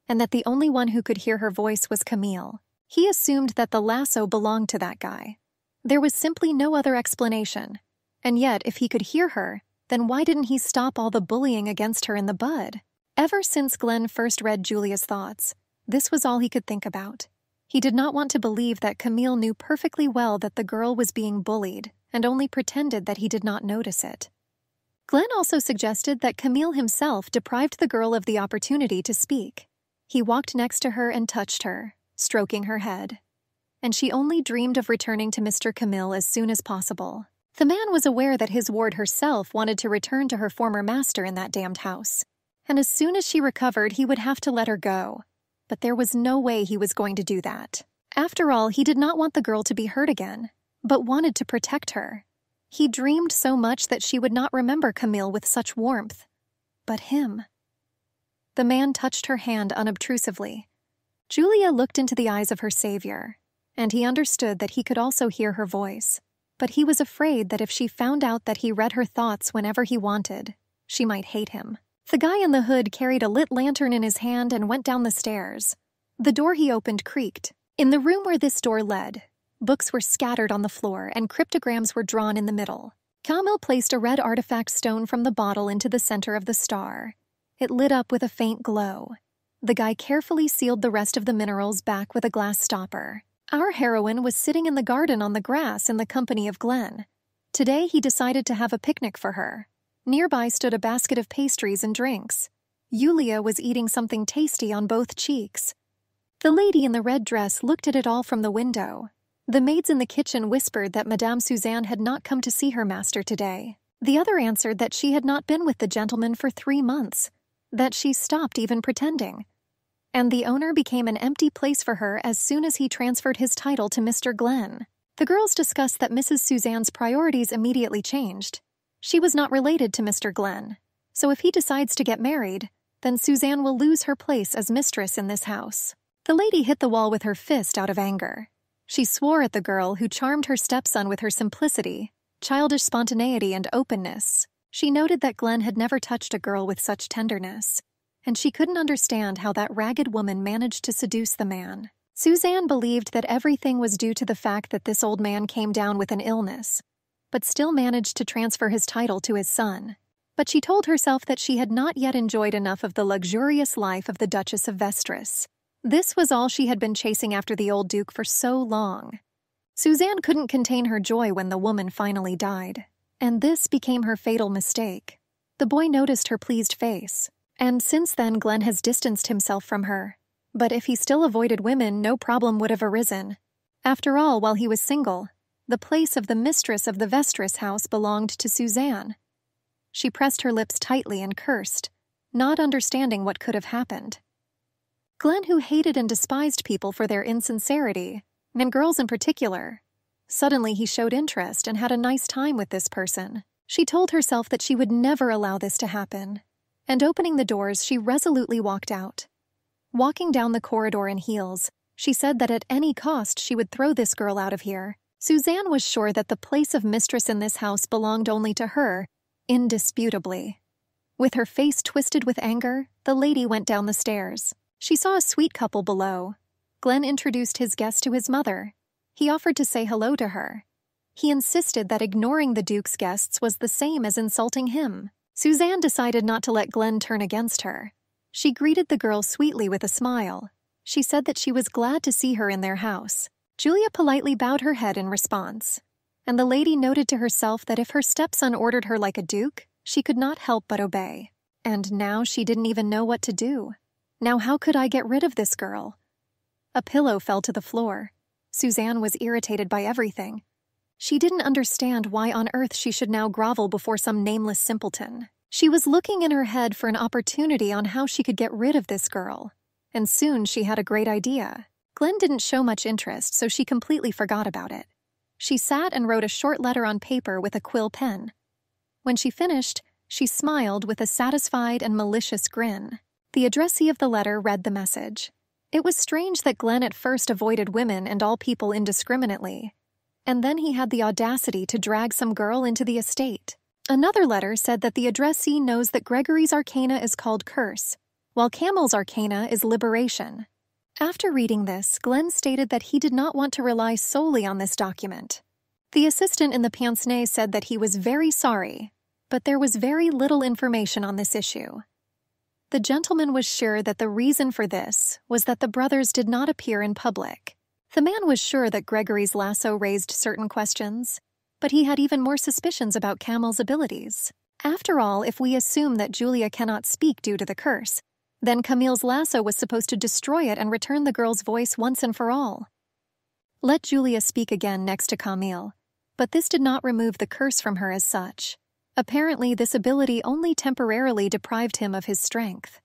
and that the only one who could hear her voice was Camille. He assumed that the lasso belonged to that guy. There was simply no other explanation. And yet, if he could hear her, then why didn't he stop all the bullying against her in the bud? Ever since Glenn first read Julia's thoughts, this was all he could think about. He did not want to believe that Camille knew perfectly well that the girl was being bullied and only pretended that he did not notice it. Glenn also suggested that Camille himself deprived the girl of the opportunity to speak. He walked next to her and touched her, stroking her head. And she only dreamed of returning to Mr. Camille as soon as possible. The man was aware that his ward herself wanted to return to her former master in that damned house. And as soon as she recovered, he would have to let her go. But there was no way he was going to do that. After all, he did not want the girl to be hurt again, but wanted to protect her. He dreamed so much that she would not remember Camille with such warmth. But him. The man touched her hand unobtrusively. Julia looked into the eyes of her savior, and he understood that he could also hear her voice. But he was afraid that if she found out that he read her thoughts whenever he wanted, she might hate him. The guy in the hood carried a lit lantern in his hand and went down the stairs. The door he opened creaked. In the room where this door led, books were scattered on the floor and cryptograms were drawn in the middle. Camille placed a red artifact stone from the bottle into the center of the star. It lit up with a faint glow. The guy carefully sealed the rest of the minerals back with a glass stopper. Our heroine was sitting in the garden on the grass in the company of Glenn. Today he decided to have a picnic for her. Nearby stood a basket of pastries and drinks. Yulia was eating something tasty on both cheeks. The lady in the red dress looked at it all from the window. The maids in the kitchen whispered that Madame Suzanne had not come to see her master today. The other answered that she had not been with the gentleman for 3 months, that she stopped even pretending. And the owner became an empty place for her as soon as he transferred his title to Mr. Glenn. The girls discussed that Mrs. Suzanne's priorities immediately changed. She was not related to Mr. Glenn, so if he decides to get married, then Suzanne will lose her place as mistress in this house. The lady hit the wall with her fist out of anger. She swore at the girl who charmed her stepson with her simplicity, childish spontaneity, and openness. She noted that Glenn had never touched a girl with such tenderness, and she couldn't understand how that ragged woman managed to seduce the man. Suzanne believed that everything was due to the fact that this old man came down with an illness, but still managed to transfer his title to his son. But she told herself that she had not yet enjoyed enough of the luxurious life of the Duchess of Vestris. This was all she had been chasing after the old Duke for so long. Suzanne couldn't contain her joy when the woman finally died, and this became her fatal mistake. The boy noticed her pleased face, and since then Glenn has distanced himself from her. But if he still avoided women, no problem would have arisen. After all, while he was single, the place of the mistress of the Vestris house belonged to Suzanne. She pressed her lips tightly and cursed, not understanding what could have happened. Glenn, who hated and despised people for their insincerity, and girls in particular, Suddenly he showed interest and had a nice time with this person. She told herself that she would never allow this to happen. And opening the doors, she resolutely walked out. Walking down the corridor in heels, she said that at any cost she would throw this girl out of here. Suzanne was sure that the place of mistress in this house belonged only to her, indisputably. With her face twisted with anger, the lady went down the stairs. She saw a sweet couple below. Glenn introduced his guest to his mother. He offered to say hello to her. He insisted that ignoring the Duke's guests was the same as insulting him. Suzanne decided not to let Glenn turn against her. She greeted the girl sweetly with a smile. She said that she was glad to see her in their house. Julia politely bowed her head in response, and the lady noted to herself that if her stepson ordered her like a duke, she could not help but obey. And now she didn't even know what to do. Now how could I get rid of this girl? A pillow fell to the floor. Suzanne was irritated by everything. She didn't understand why on earth she should now grovel before some nameless simpleton. She was looking in her head for an opportunity on how she could get rid of this girl. And soon she had a great idea. Glenn didn't show much interest, so she completely forgot about it. She sat and wrote a short letter on paper with a quill pen. When she finished, she smiled with a satisfied and malicious grin. The addressee of the letter read the message. It was strange that Glenn at first avoided women and all people indiscriminately. And then he had the audacity to drag some girl into the estate. Another letter said that the addressee knows that Gregory's arcana is called Curse, while Camel's arcana is Liberation. After reading this, Glenn stated that he did not want to rely solely on this document. The assistant in the pensionnat said that he was very sorry, but there was very little information on this issue. The gentleman was sure that the reason for this was that the brothers did not appear in public. The man was sure that Gregory's lasso raised certain questions, but he had even more suspicions about Camel's abilities. After all, if we assume that Julia cannot speak due to the curse, then Camille's lasso was supposed to destroy it and return the girl's voice once and for all. Let Julia speak again next to Camille, but this did not remove the curse from her as such. Apparently, this ability only temporarily deprived him of his strength.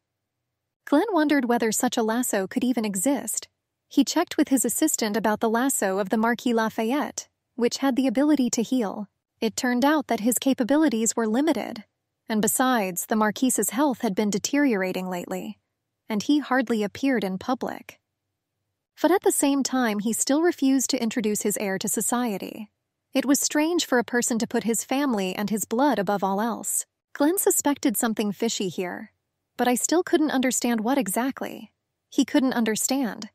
Glenn wondered whether such a lasso could even exist. He checked with his assistant about the lasso of the Marquis Lafayette, which had the ability to heal. It turned out that his capabilities were limited. And besides, the Marquise's health had been deteriorating lately, and he hardly appeared in public. But at the same time, he still refused to introduce his heir to society. It was strange for a person to put his family and his blood above all else. Glenn suspected something fishy here, but I still couldn't understand what exactly. He couldn't understand.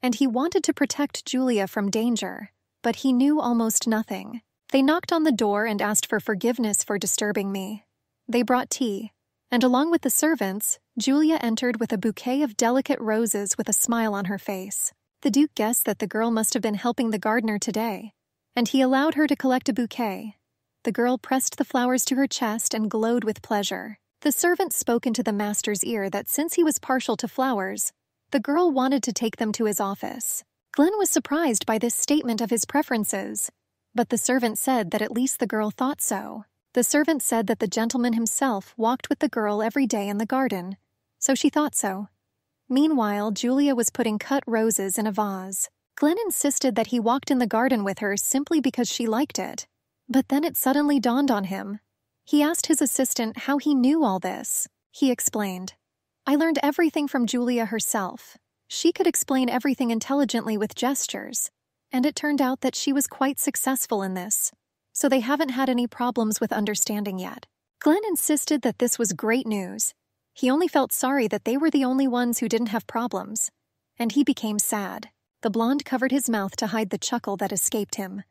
And he wanted to protect Julia from danger, but he knew almost nothing. They knocked on the door and asked for forgiveness for disturbing me. They brought tea, and along with the servants, Julia entered with a bouquet of delicate roses with a smile on her face. The Duke guessed that the girl must have been helping the gardener today, and he allowed her to collect a bouquet. The girl pressed the flowers to her chest and glowed with pleasure. The servant spoke into the master's ear that since he was partial to flowers, the girl wanted to take them to his office. Glenn was surprised by this statement of his preferences, but the servant said that at least the girl thought so. The servant said that the gentleman himself walked with the girl every day in the garden, so she thought so. Meanwhile, Julia was putting cut roses in a vase. Glenn insisted that he walked in the garden with her simply because she liked it. But then it suddenly dawned on him. He asked his assistant how he knew all this. He explained, "I learned everything from Julia herself. She could explain everything intelligently with gestures, and it turned out that she was quite successful in this. So they haven't had any problems with understanding yet." Glenn insisted that this was great news. He only felt sorry that they were the only ones who didn't have problems, and he became sad. The blonde covered his mouth to hide the chuckle that escaped him.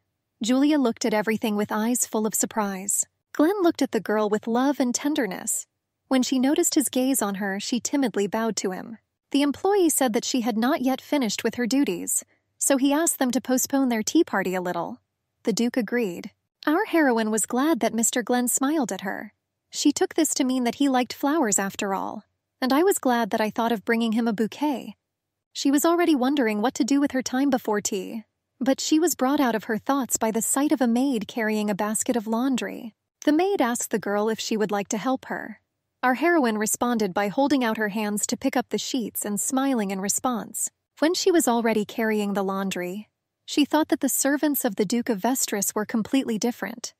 Julia looked at everything with eyes full of surprise. Glenn looked at the girl with love and tenderness. When she noticed his gaze on her, she timidly bowed to him. The employee said that she had not yet finished with her duties, so he asked them to postpone their tea party a little. The Duke agreed. Our heroine was glad that Mr. Glenn smiled at her. She took this to mean that he liked flowers after all, and I was glad that I thought of bringing him a bouquet. She was already wondering what to do with her time before tea, but she was brought out of her thoughts by the sight of a maid carrying a basket of laundry. The maid asked the girl if she would like to help her. Our heroine responded by holding out her hands to pick up the sheets and smiling in response. When she was already carrying the laundry, She thought that the servants of the Duke of Vestris were completely different.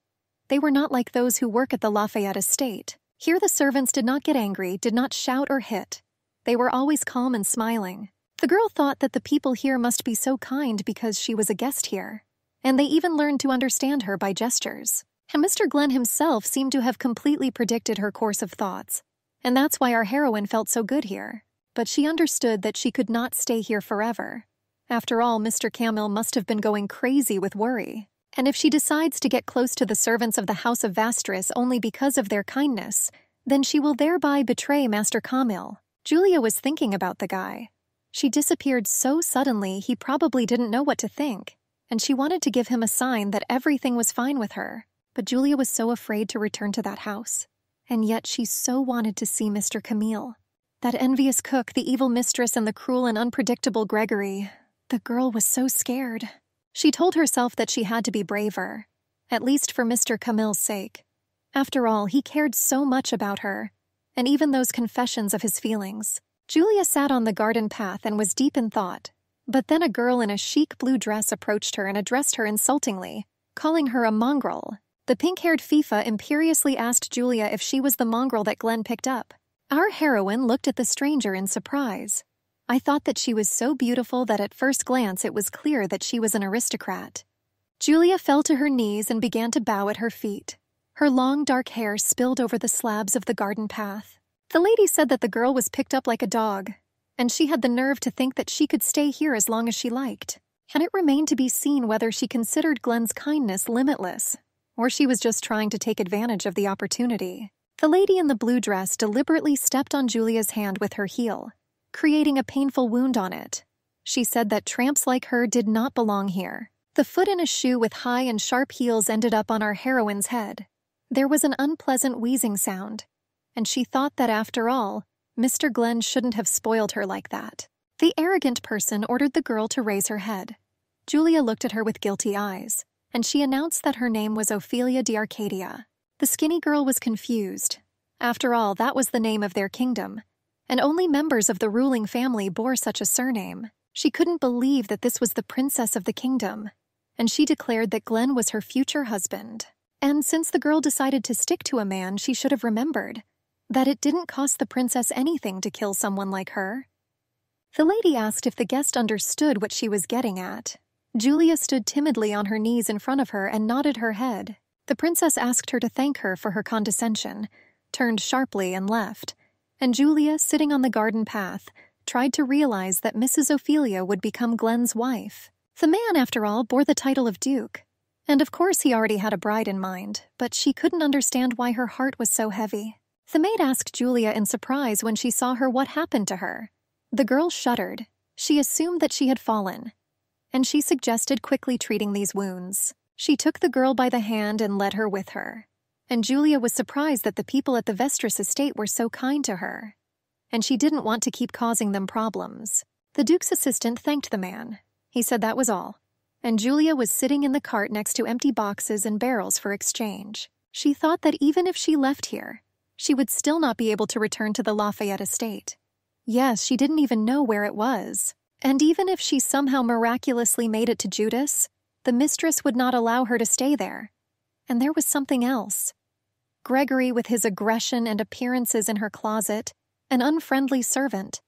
They were not like those who work at the Lafayette estate. Here the servants did not get angry, did not shout or hit. They were always calm and smiling. The girl thought that the people here must be so kind because she was a guest here. And they even learned to understand her by gestures. And Mr. Glenn himself seemed to have completely predicted her course of thoughts. And that's why our heroine felt so good here. But she understood that she could not stay here forever. After all, Mr. Camille must have been going crazy with worry. And if she decides to get close to the servants of the House of Vastris only because of their kindness, then she will thereby betray Master Camille. Julia was thinking about the guy. She disappeared so suddenly he probably didn't know what to think, and she wanted to give him a sign that everything was fine with her. But Julia was so afraid to return to that house. And yet she so wanted to see Mr. Camille. That envious cook, the evil mistress, and the cruel and unpredictable Gregory. The girl was so scared. She told herself that she had to be braver, at least for Mr. Camille's sake. After all, he cared so much about her, and even those confessions of his feelings. Julia sat on the garden path and was deep in thought. But then a girl in a chic blue dress approached her and addressed her insultingly, calling her a mongrel. The pink-haired FIFA imperiously asked Julia if she was the mongrel that Glenn picked up. Our heroine looked at the stranger in surprise. I thought that she was so beautiful that at first glance it was clear that she was an aristocrat. Julia fell to her knees and began to bow at her feet. Her long dark hair spilled over the slabs of the garden path. The lady said that the girl was picked up like a dog, and she had the nerve to think that she could stay here as long as she liked. And it remained to be seen whether she considered Glenn's kindness limitless, or she was just trying to take advantage of the opportunity. The lady in the blue dress deliberately stepped on Julia's hand with her heel, creating a painful wound on it. She said that tramps like her did not belong here. The foot in a shoe with high and sharp heels ended up on our heroine's head. There was an unpleasant wheezing sound, and she thought that after all, Mr. Glenn shouldn't have spoiled her like that. The arrogant person ordered the girl to raise her head. Julia looked at her with guilty eyes, and she announced that her name was Ophelia d'Arcadia. The skinny girl was confused. After all, that was the name of their kingdom, and only members of the ruling family bore such a surname. She couldn't believe that this was the princess of the kingdom, and she declared that Glenn was her future husband. And since the girl decided to stick to a man, she should have remembered that it didn't cost the princess anything to kill someone like her. The lady asked if the guest understood what she was getting at. Julia stood timidly on her knees in front of her and nodded her head. The princess asked her to thank her for her condescension, turned sharply and left, and Julia, sitting on the garden path, tried to realize that Mrs. Ophelia would become Glenn's wife. The man, after all, bore the title of Duke, and of course he already had a bride in mind, but she couldn't understand why her heart was so heavy. The maid asked Julia in surprise when she saw her what happened to her. The girl shuddered. She assumed that she had fallen, and she suggested quickly treating these wounds. She took the girl by the hand and led her with her. And Julia was surprised that the people at the Vestris estate were so kind to her. And she didn't want to keep causing them problems. The Duke's assistant thanked the man. He said that was all. And Julia was sitting in the cart next to empty boxes and barrels for exchange. She thought that even if she left here, she would still not be able to return to the Lafayette estate. Yes, she didn't even know where it was. And even if she somehow miraculously made it to Judas, the mistress would not allow her to stay there. And there was something else. Gregory with his aggression and appearances in her closet, an unfriendly servant.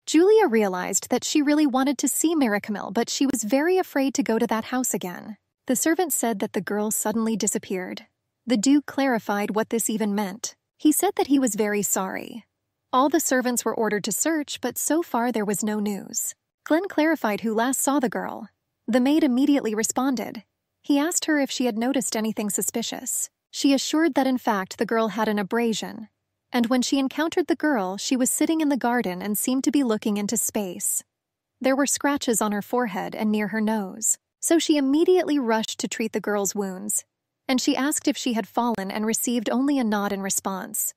Julia realized that she really wanted to see Miracamille, but she was very afraid to go to that house again. The servant said that the girl suddenly disappeared. The Duke clarified what this even meant. He said that he was very sorry. All the servants were ordered to search, but so far there was no news. Glenn clarified who last saw the girl. The maid immediately responded. He asked her if she had noticed anything suspicious. She assured that in fact the girl had an abrasion, and when she encountered the girl, she was sitting in the garden and seemed to be looking into space. There were scratches on her forehead and near her nose, so she immediately rushed to treat the girl's wounds, and she asked if she had fallen and received only a nod in response.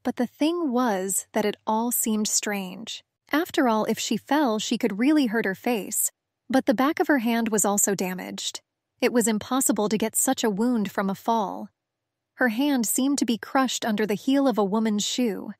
But the thing was that it all seemed strange. After all, if she fell, she could really hurt her face, but the back of her hand was also damaged. It was impossible to get such a wound from a fall. Her hand seemed to be crushed under the heel of a woman's shoe.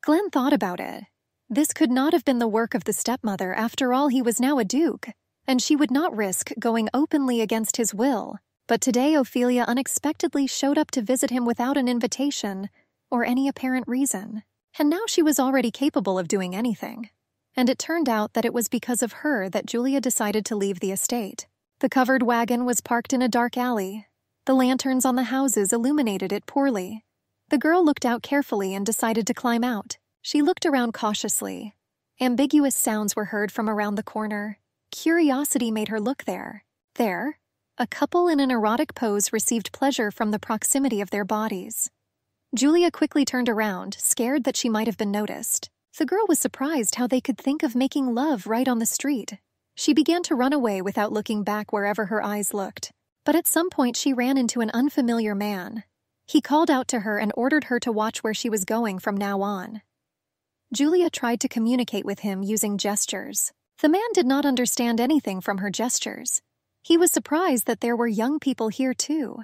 Glenn thought about it. This could not have been the work of the stepmother. After all, he was now a duke. and she would not risk going openly against his will. But today Ophelia unexpectedly showed up to visit him without an invitation or any apparent reason. And now she was already capable of doing anything. And it turned out that it was because of her that Julia decided to leave the estate. The covered wagon was parked in a dark alley. The lanterns on the houses illuminated it poorly. The girl looked out carefully and decided to climb out. She looked around cautiously. Ambiguous sounds were heard from around the corner. Curiosity made her look there. There, a couple in an erotic pose received pleasure from the proximity of their bodies. Julia quickly turned around, scared that she might have been noticed. The girl was surprised how they could think of making love right on the street. She began to run away without looking back wherever her eyes looked. But at some point she ran into an unfamiliar man. He called out to her and ordered her to watch where she was going from now on. Julia tried to communicate with him using gestures. The man did not understand anything from her gestures. He was surprised that there were young people here too.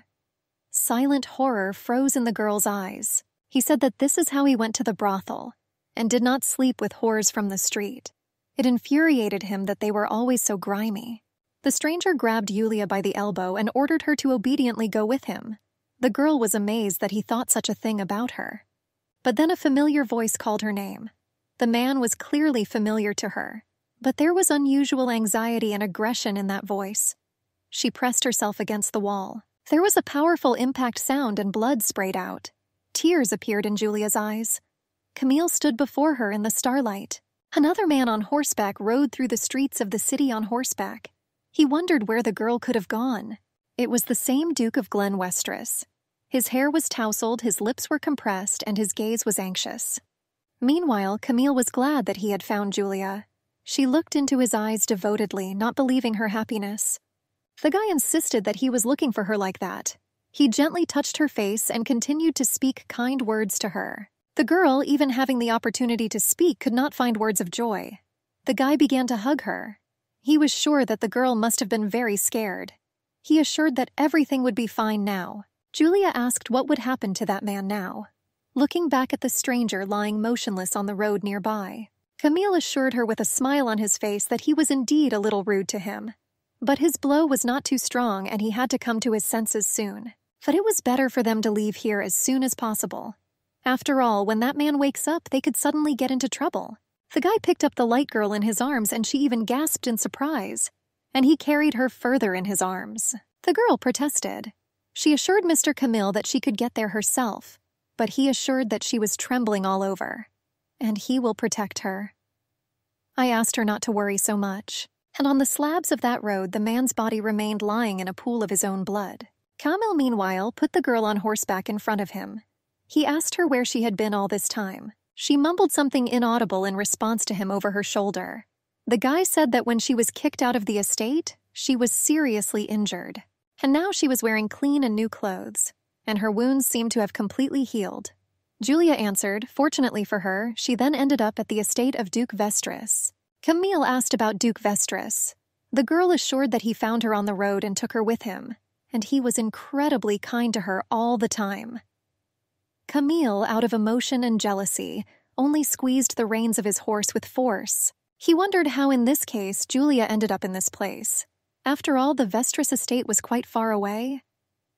Silent horror froze in the girl's eyes. He said that this is how he went to the brothel, and did not sleep with whores from the street. It infuriated him that they were always so grimy. The stranger grabbed Julia by the elbow and ordered her to obediently go with him. The girl was amazed that he thought such a thing about her. But then a familiar voice called her name. The man was clearly familiar to her, but there was unusual anxiety and aggression in that voice. She pressed herself against the wall. There was a powerful impact sound and blood sprayed out. Tears appeared in Julia's eyes. Camille stood before her in the starlight. Another man on horseback rode through the streets of the city on horseback. He wondered where the girl could have gone. It was the same Duke of Glen Westeros. His hair was tousled, his lips were compressed, and his gaze was anxious. Meanwhile, Camille was glad that he had found Julia. She looked into his eyes devotedly, not believing her happiness. The guy insisted that he was looking for her like that. He gently touched her face and continued to speak kind words to her. The girl, even having the opportunity to speak, could not find words of joy. The guy began to hug her. He was sure that the girl must have been very scared. He assured that everything would be fine now. Julia asked what would happen to that man now, looking back at the stranger lying motionless on the road nearby. Camille assured her with a smile on his face that he was indeed a little rude to him. But his blow was not too strong and he had to come to his senses soon. That it was better for them to leave here as soon as possible. After all, when that man wakes up, they could suddenly get into trouble. The guy picked up the light girl in his arms and she even gasped in surprise. And he carried her further in his arms. The girl protested. She assured Mr. Camille that she could get there herself, but he assured that she was trembling all over. And he will protect her. I asked her not to worry so much. And on the slabs of that road, the man's body remained lying in a pool of his own blood. Camille, meanwhile, put the girl on horseback in front of him. He asked her where she had been all this time. She mumbled something inaudible in response to him over her shoulder. The guy said that when she was kicked out of the estate, she was seriously injured. And now she was wearing clean and new clothes, and her wounds seemed to have completely healed. Julia answered. Fortunately for her, she then ended up at the estate of Duke Vestris. Camille asked about Duke Vestris. The girl assured that he found her on the road and took her with him, and he was incredibly kind to her all the time. Camille, out of emotion and jealousy, only squeezed the reins of his horse with force. He wondered how in this case Julia ended up in this place. After all, the Vestris estate was quite far away.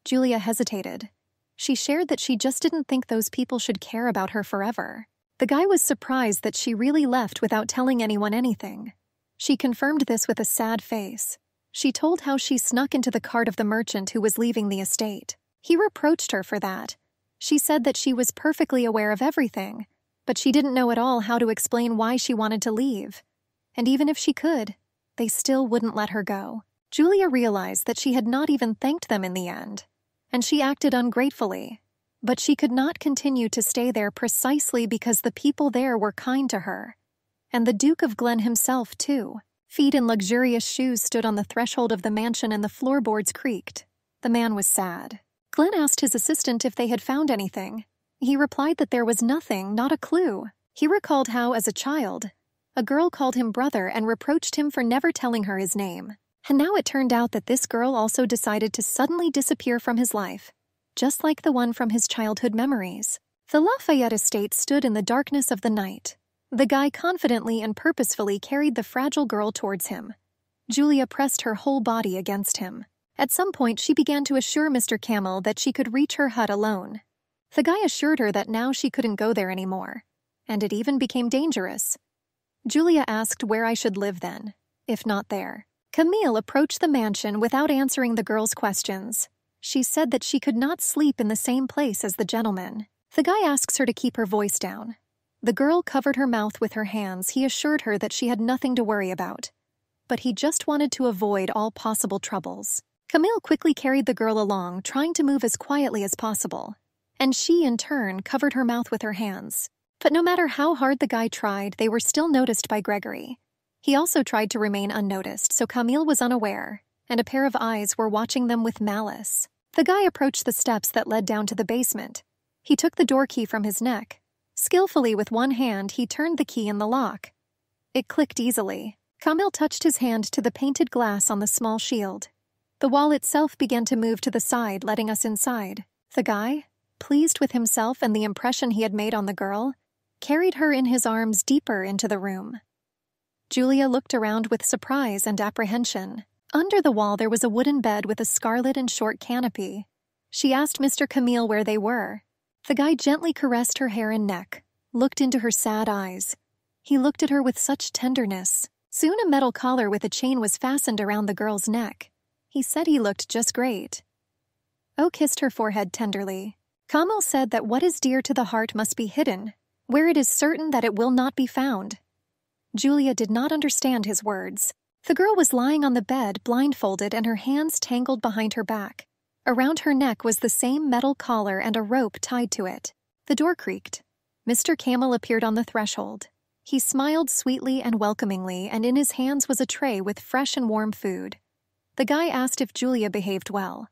Julia hesitated. She shared that she just didn't think those people should care about her forever. The guy was surprised that she really left without telling anyone anything. She confirmed this with a sad face. She told how she snuck into the cart of the merchant who was leaving the estate. He reproached her for that. She said that she was perfectly aware of everything, but she didn't know at all how to explain why she wanted to leave. And even if she could, they still wouldn't let her go. Julia realized that she had not even thanked them in the end, and she acted ungratefully. But she could not continue to stay there precisely because the people there were kind to her. And the Duke of Glen himself, too. Feet in luxurious shoes stood on the threshold of the mansion and the floorboards creaked. The man was sad. Glen asked his assistant if they had found anything. He replied that there was nothing, not a clue. He recalled how, as a child, a girl called him brother and reproached him for never telling her his name. And now it turned out that this girl also decided to suddenly disappear from his life, just like the one from his childhood memories. The Lafayette estate stood in the darkness of the night. The guy confidently and purposefully carried the fragile girl towards him. Julia pressed her whole body against him. At some point, she began to assure Mr. Camel that she could reach her hut alone. The guy assured her that now she couldn't go there anymore, and it even became dangerous. Julia asked where I should live then, if not there. Camille approached the mansion without answering the girl's questions. She said that she could not sleep in the same place as the gentleman. The guy asks her to keep her voice down. The girl covered her mouth with her hands. He assured her that she had nothing to worry about, but he just wanted to avoid all possible troubles. Camille quickly carried the girl along, trying to move as quietly as possible, and she, in turn, covered her mouth with her hands. But no matter how hard the guy tried, they were still noticed by Gregory. He also tried to remain unnoticed, so Camille was unaware, and a pair of eyes were watching them with malice. The guy approached the steps that led down to the basement. He took the door key from his neck. Skillfully with one hand, he turned the key in the lock. It clicked easily. Camille touched his hand to the painted glass on the small shield. The wall itself began to move to the side, letting us inside. The guy, pleased with himself and the impression he had made on the girl, carried her in his arms deeper into the room. Julia looked around with surprise and apprehension. Under the wall there was a wooden bed with a scarlet and short canopy. She asked Mr. Camille where they were. The guy gently caressed her hair and neck, looked into her sad eyes. He looked at her with such tenderness. Soon a metal collar with a chain was fastened around the girl's neck. He said he looked just great. O kissed her forehead tenderly. Camille said that what is dear to the heart must be hidden, where it is certain that it will not be found. Julia did not understand his words. The girl was lying on the bed, blindfolded, and her hands tangled behind her back. Around her neck was the same metal collar and a rope tied to it. The door creaked. Mr. Camel appeared on the threshold. He smiled sweetly and welcomingly, and in his hands was a tray with fresh and warm food. The guy asked if Julia behaved well.